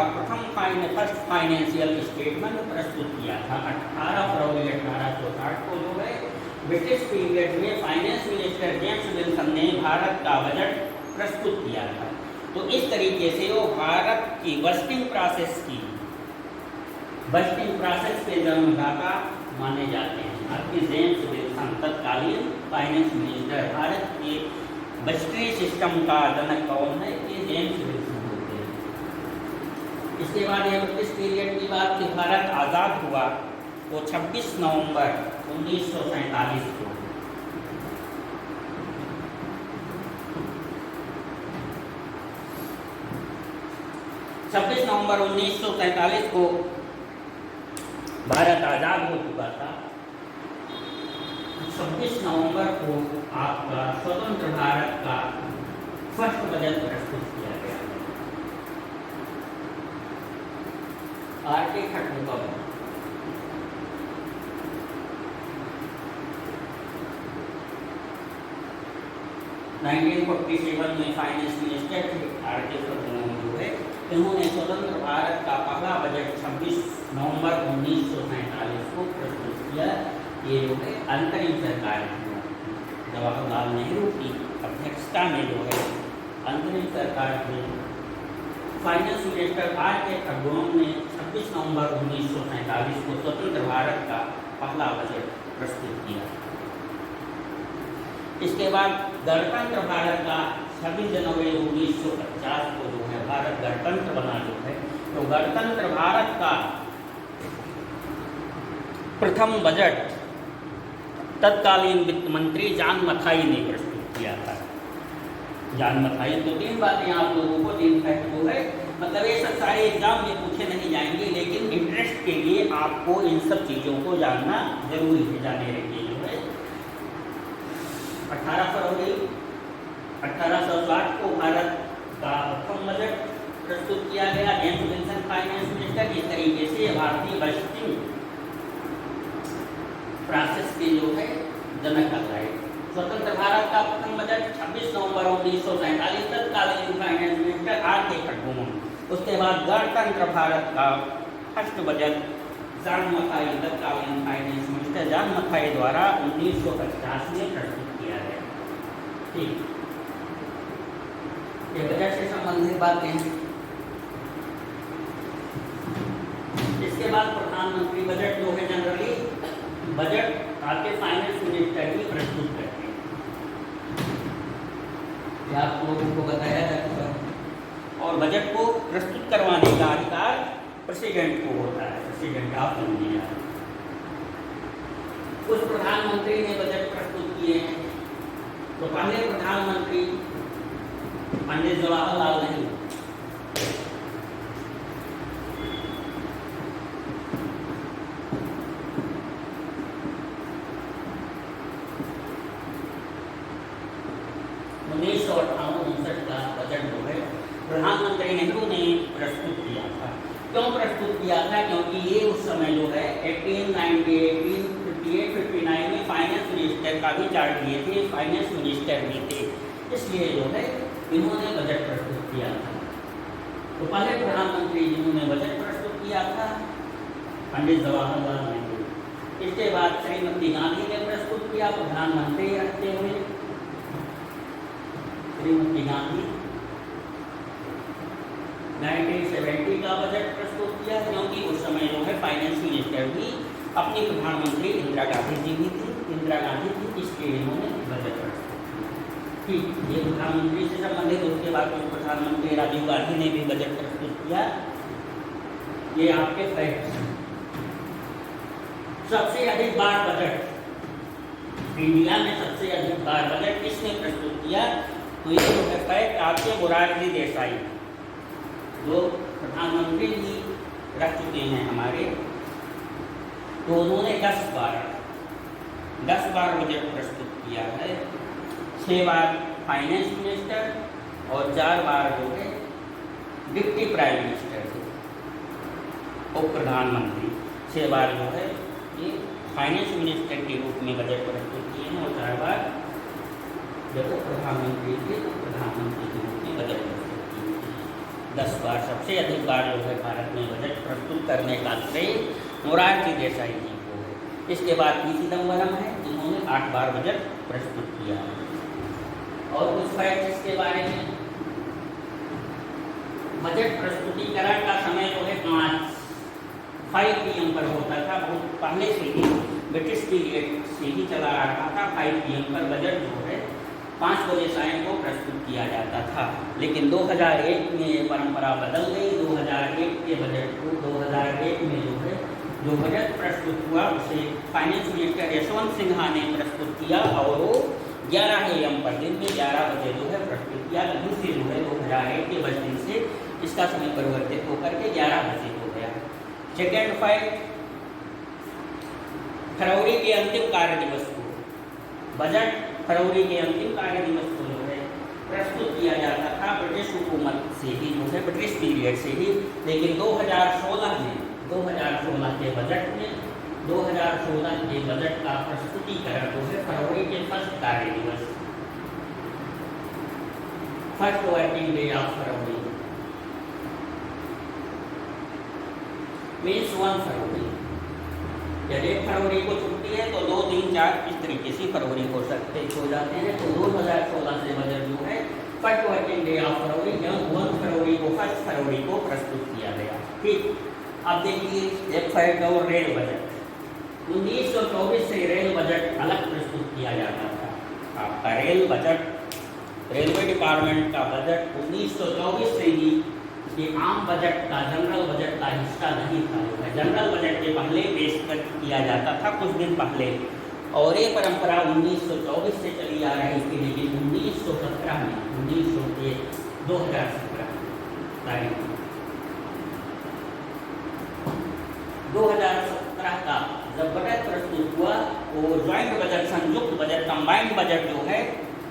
फर्स्ट फाइनेंशियल स्टेटमेंट प्रस्तुत किया था। 18 फरवरी 1860 को जो है ब्रिटिश पीरियड में फाइनेंस मिनिस्टर जेम्स विल्सन ने भारत का बजट प्रस्तुत किया था। तो इस तरीके से वो भारत की बजटिंग प्रोसेस के जन्मदाता माने जाते हैं। आपके जेम्स विल्सन तत्कालीन फाइनेंस मिनिस्टर, भारत के बजटरी सिस्टम का जनक कौन है? ये जेम्स विल्सन होते हैं। इसके बाद ये ब्रिटिश पीरियड की बात की, भारत आज़ाद हुआ तो 26 नवंबर 1947 को 26 नवंबर 1947 को भारत आज़ाद हो चुका था। 26 नवंबर को आपका स्वतंत्र भारत का फर्स्ट बजट प्रस्तुत किया गया। आर्टिकल 32 1947 में फाइनेंस मिनिस्टर थे आर्टिकल जो है, इन्होंने स्वतंत्र भारत का पहला बजट 26 नवंबर 1947 को प्रस्तुत किया। ये जो है अंतरिम सरकार जवाहरलाल नेहरू की अध्यक्षता में जो है अंतरिम सरकार में फाइनेंस मिनिस्टर आर.के. खडगौन ने 26 नवंबर 1947 को स्वतंत्र भारत का पहला बजट प्रस्तुत किया। इसके बाद गणतंत्र भारत का 26 जनवरी 1950 को जो है भारत गणतंत्र बना जो है, तो गणतंत्र भारत का प्रथम बजट तत्कालीन वित्त मंत्री जॉन मथाई ने प्रस्तुत किया था। जॉन मथाई, तो 3 बातें आप लोगों को दिन फैक्ट जो है, मतलब ये सब सारे एग्जाम में पूछे नहीं जाएंगे, लेकिन इंटरेस्ट के लिए आपको इन सब चीज़ों को जानना जरूरी है, जाने रहिए जो है। 18 फरवरी 1860 को भारत का प्रथम बजट प्रस्तुत किया गया, जेम्स विल्सन फाइनेंस मिनिस्टर। इस तरीके से भारतीय बजटिंग प्रोसेस के जो है जनक कहलाए। स्वतंत्र भारत का प्रथम बजट 26 नवंबर 1947, तत्कालीन फाइनेंस मिनिस्टर आर.के. खडगोम। उसके बाद गणतंत्र भारत का फर्स्ट बजट जॉन मथाई, तत्कालीन फाइनेंस मिनिस्टर जॉन मथाई द्वारा 1950 में प्रस्तुत किया गया। ठीक, ये बजट से संबंधित बातें हैं। इसके बाद प्रधानमंत्री बजट जो है जनरली बजट आपके फाइनेंस मिनिस्टर ही प्रस्तुत करते हैं, यह आप लोगों को बताया जा चुका है। और बजट को प्रस्तुत करवाने का अधिकार प्रेसिडेंट को होता है, प्रेसिडेंट ऑफ इंडिया। कुछ प्रधानमंत्री ने बजट प्रस्तुत किए हैं। तो पहले प्रधानमंत्री पंडित जवाहरलाल नेहरू, का बजट जो है प्रधानमंत्री नेहरू ने प्रस्तुत किया था। क्यों प्रस्तुत किया था? क्योंकि ये उस समय जो है 1890, 1858, 59 में फाइनेंस मिनिस्टर का भी चार्ज लिए थे, फाइनेंस मिनिस्टर भी थे, इसलिए जो है इन्होंने बजट प्रस्तुत किया था। तो पहले प्रधानमंत्री जिन्होंने बजट प्रस्तुत किया था पंडित जवाहरलाल नेहरू। इसके बाद श्रीमती गांधी ने प्रस्तुत किया प्रधानमंत्री रहते हुए। श्रीमती गांधी 1970 का बजट प्रस्तुत किया, क्योंकि उस समय जो है फाइनेंस मिनिस्टर भी अपनी प्रधानमंत्री इंदिरा गांधी जी भी थी, इसलिए इन्होंने बजट प्रस्तुत किया। ये प्रधानमंत्री से संबंधित। उसके बाद प्रधानमंत्री राजीव गांधी ने भी बजट प्रस्तुत किया। ये आपके फैक्ट्स हैं। सबसे अधिक बार बजट इंडिया में सबसे अधिक बार बजट किसने प्रस्तुत किया? तो ये जो है फैक्ट आपके मोरारजी देसाई, जो प्रधानमंत्री भी रह चुके हैं हमारे, तो उन्होंने 10 बार बजट प्रस्तुत किया है। 6 बार फाइनेंस मिनिस्टर और 4 बार जो है डिप्टी प्राइम मिनिस्टर थे, उप प्रधानमंत्री। 6 बार जो है ये फाइनेंस मिनिस्टर के रूप में बजट प्रस्तुत किए हैं और 4 बार जब वो प्रधानमंत्री थे तो प्रधानमंत्री के रूप में बजट प्रस्तुत किए। 10 बार, सबसे अधिक बार जो है भारत में बजट प्रस्तुत करने का श्रेय मोरारजी देसाई जी को है। इसके बाद पी चिदम्बरम है, जिन्होंने 8 बार बजट प्रस्तुत किया है। और कुछ फैक्ट इसके बारे में, बजट प्रस्तुतिकरण का समय जो है 5 PM पर होता था। बहुत पहले से ही ब्रिटिश पीरियड से ही चला आ रहा था। 5 PM पर बजट जो है 5 बजे सायं को प्रस्तुत किया जाता था। लेकिन 2001 में ये परंपरा बदल गई। 2001 के बजट को 2001 में जो बजट प्रस्तुत हुआ उसे फाइनेंस मिनिस्टर यशवंत सिन्हा ने प्रस्तुत किया और वो 11 AM पर दिन में 11 बजे जो है प्रस्तुत किया। अभी से जो है 2001 के बजट से इसका समय परिवर्तित होकर के 11 बजे हो गया। सेकेंड फैक्ट, फरवरी के अंतिम कार्य दिवस को बजट फरवरी के अंतिम कार्य दिवस को जो है प्रस्तुत किया जाता था ब्रिटिश हुकूमत से ही, जो है ब्रिटिश पीरियड से ही। लेकिन 2016 के बजट में 2016 के बजट का प्रस्तुतिकरण जो है फरवरी के फर्स्ट कार्य दिवस, first working day of February means 1 फरवरी। यदि 1 फरवरी को छुट्टी है तो 2, 3, 4 इस तरीके से फरवरी हो जाते हैं। तो 2016 से बजट जो है first working day of February, 1 फरवरी को, 1 फरवरी को प्रस्तुत किया गया। ठीक, अब देखिए एक फैक्ट और रेल बजट। 1924 से रेल बजट अलग प्रस्तुत किया जाता था। आपका रेल बजट, रेलवे डिपार्टमेंट का बजट 1924 से ही ये आम बजट का, जनरल बजट का हिस्सा नहीं था। जनरल बजट के पहले पेश किया जाता था कुछ दिन पहले, और ये परंपरा 1924 से चली आ रही थी। लेकिन 2017 का जब बजट प्रस्तुत हुआ वो ज्वाइंट बजट, संयुक्त बजट, कंबाइंड बजट जो है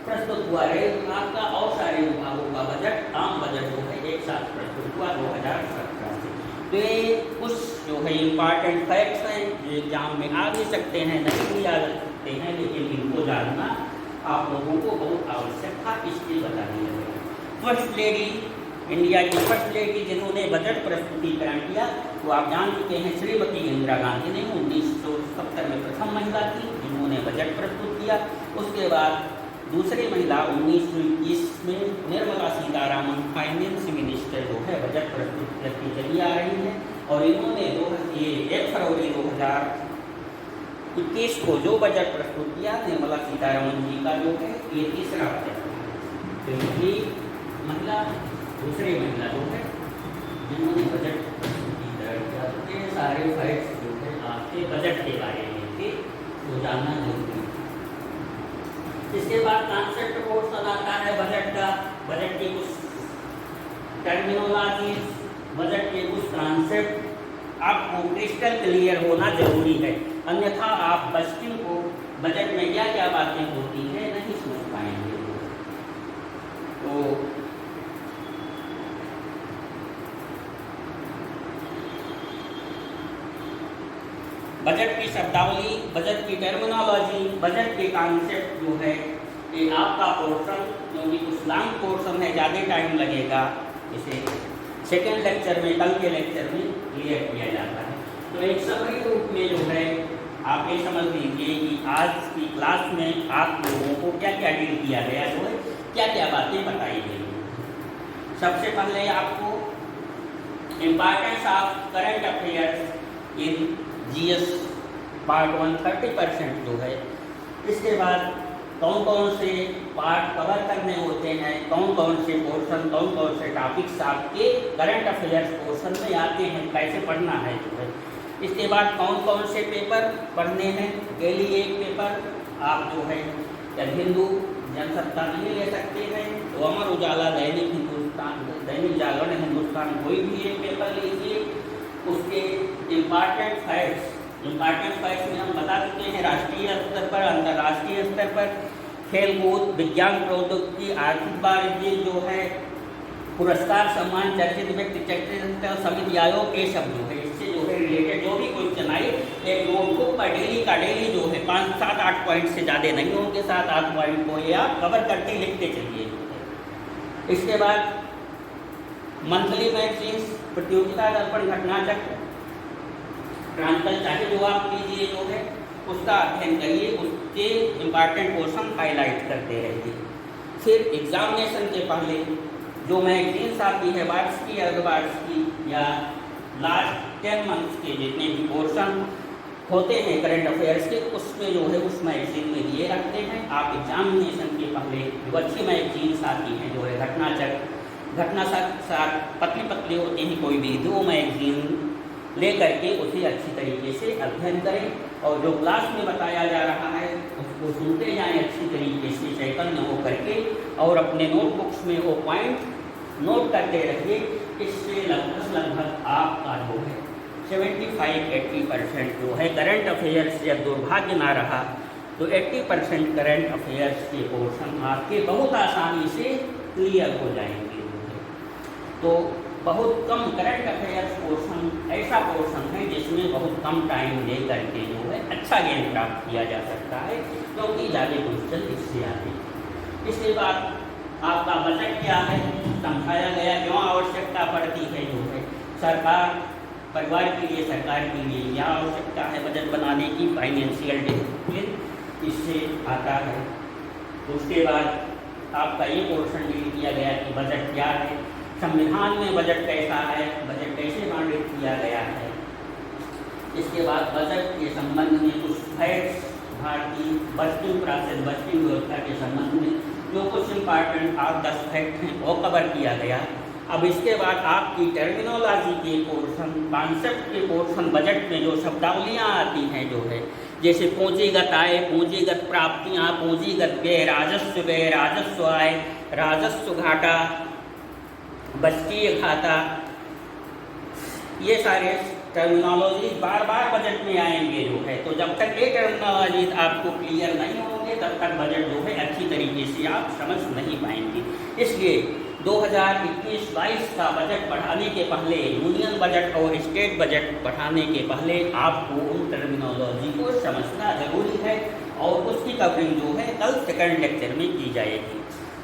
प्रस्तुत हुआ रेल विभाग का और सारे विभागों का बजट, आम बजट जो है एक साथ प्रस्तुत हुआ 2017 से। तो ये कुछ जो है इम्पॉर्टेंट फैक्ट्स हैं जो एग्जाम में आ भी सकते हैं, नहीं भी आ सकते हैं, लेकिन इनको जानना आप लोगों को बहुत आवश्यक था, इसलिए बताने लगे। फर्स्ट लेडी, इंडिया की फर्स्ट लेडी जिन्होंने बजट प्रस्तुतिकरण किया वो आप जान चुके हैं, श्रीमती इंदिरा गांधी ने 1970 में प्रथम महिला थी जिन्होंने बजट प्रस्तुत किया। उसके बाद दूसरी महिला 1921 में निर्मला सीतारामन फाइनेंस मिनिस्टर जो है बजट प्रस्तुत करती चली आ रही है, और इन्होंने 1 फरवरी 2021 को जो बजट प्रस्तुत किया निर्मला सीतारामन जी का जो है ये तीसरा बजट है। तो ये महिला दूसरी महिला जो है जिन्होंने बजट प्रस्तुतिकरण किया। तो ये सारे फैक्ट्स जो है आपके बजट के बारे में थे, तो जानना जरूरी है। इसके बाद कॉन्सेप्ट पोर्शन आता है बजट का, बजट की कुछ टर्मिनोलॉजी, बजट के कुछ कॉन्सेप्ट आपको क्रिस्टल क्लियर होना जरूरी है, अन्यथा आप बच्चों को बजट में क्या क्या बातें होती हैं नहीं समझ पाएंगे। तो बजट की शब्दावली, बजट की टर्मिनोलॉजी, बजट के कॉन्सेप्ट जो है ये आपका पोर्शन, क्योंकि कुछ लॉन्ग पोर्शन है, ज़्यादा टाइम लगेगा, इसे सेकेंड लेक्चर में, कल के लेक्चर में क्लियर किया जाता है। तो एक समरी रूप में जो है आप ये समझ लीजिए कि आज की क्लास में आप लोगों को क्या क्या डील किया गया, जो है क्या क्या बातें बताई गई। सबसे पहले आपको importance of current affairs in GS part 1 30% जो है। इसके बाद कौन कौन से पार्ट कवर करने होते हैं, कौन कौन से पोर्शन, कौन कौन से टॉपिक्स आपके करंट अफेयर्स पोर्शन में आते हैं, कैसे पढ़ना है जो है। इसके बाद कौन कौन से पेपर पढ़ने हैं, डेली एक पेपर आप जो है या हिंदू जनसत्ता नहीं ले सकते हैं तो अमर उजाला, दैनिक हिंदुस्तान, दैनिक जागरण हिंदुस्तान, कोई भी एक पेपर लीजिए। उसके इम्पॉर्टेंट फैक्ट्स में हम बता चुके हैं, राष्ट्रीय स्तर पर, अंतर्राष्ट्रीय स्तर पर, खेलकूद, विज्ञान प्रौद्योगिकी, आर्थिक वाणिज्य जो है, पुरस्कार, सम्मान, चर्चित व्यक्ति, चर्चित समिति, आयोग, ये सब जो है इससे जो है रिलेटेड जो भी क्वेश्चन आए एक नोटबुक पर डेली का डेली जो है 5, 7, 8 पॉइंट से ज़्यादा नहीं होंगे, 7, 8 पॉइंट को ये आप कवर करके लिखते चलिए। इसके बाद मंथली मैगजीन्स, प्रतियोगिता दर्पण, घटना चक्र, क्रांतिकल चाहे जो आप कीजिए जो है उसका अध्ययन करिए, उसके इम्पॉर्टेंट पोर्शन हाईलाइट करते रहिए। फिर एग्जामिनेशन के पहले जो मैगजीन्स आती है वार्षिक, अर्धवार्षिक या लास्ट 10 मंथ्स के जितने भी पोर्शन होते हैं करंट अफेयर्स के, उसमें जो है उस मैगजीन में दिए रखते हैं। आप एग्जामिनेशन के पहले जो अच्छी मैगजीन्स आती हैं जो है घटना चक्र, घटना साथ पतली पतली होती हैं, कोई भी 2 मैगजीन ले करके उसे अच्छी तरीके से अध्ययन करें और जो क्लास में बताया जा रहा है उसको सुनते जाएं अच्छी तरीके से चैतन्य हो करके, और अपने नोटबुक्स में वो पॉइंट नोट करते रहिए। इससे लगभग आपका जो है 75-80% जो है करंट अफेयर्स, जब दुर्भाग्य ना रहा तो 80% करंट अफेयर्स के पोर्शन आपके बहुत आसानी से क्लियर हो जाएंगे। तो बहुत कम करंट अफेयर्स पोर्शन ऐसा पोर्शन है जिसमें बहुत कम टाइम ले करके जो है अच्छा ज्ञान प्राप्त किया जा सकता है, क्योंकि ज़्यादा क्वेश्चन इससे आते हैं। इसके बाद आपका बजट क्या है समझाया गया, क्यों आवश्यकता पड़ती है जो है सरकार, परिवार के लिए, सरकार के लिए क्या आवश्यकता है बजट बनाने की, फाइनेंशियल डिसिप्लिन इससे आता है। उसके बाद आपका ये पोर्शन डील किया गया कि बजट क्या है, संविधान में बजट कैसा है, बजट कैसे बांटित किया गया है। इसके बाद बजट के संबंध में कुछ फैक्ट्स, भारतीय बजटिंग प्रोसेस, बजटिंग व्यवस्था के संबंध में जो कुछ इम्पॉर्टेंट 8-10 फैक्ट हैं वो कवर किया गया। अब इसके बाद आपकी टर्मिनोलॉजी के पोर्शन, कॉन्सेप्ट के पोर्शन, बजट में जो शब्दावलियाँ आती हैं जो है, जैसे पूंजीगत आय, पूंजीगत प्राप्तियाँ, पूंजीगत व्यय, राजस्व आय, राजस्व घाटा, बजटीय खाता, ये सारे टर्मिनोलॉजी बार बार बजट में आएंगे जो है, तो जब तक ये टर्मिनोलॉजी आपको क्लियर नहीं होंगे तब तक बजट जो है अच्छी तरीके से आप समझ नहीं पाएंगे। इसलिए 2021-22 का बजट पढ़ाने के पहले, यूनियन बजट और स्टेट बजट पढ़ाने के पहले आपको उन टर्मिनोलॉजी को समझना जरूरी है और उसकी कवरिंग जो है कल सेकंड लेक्चर में की जाएगी।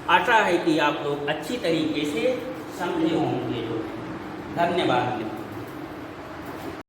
आशा है कि आप लोग अच्छी तरीके से समझे होंगे। जो धन्यवाद।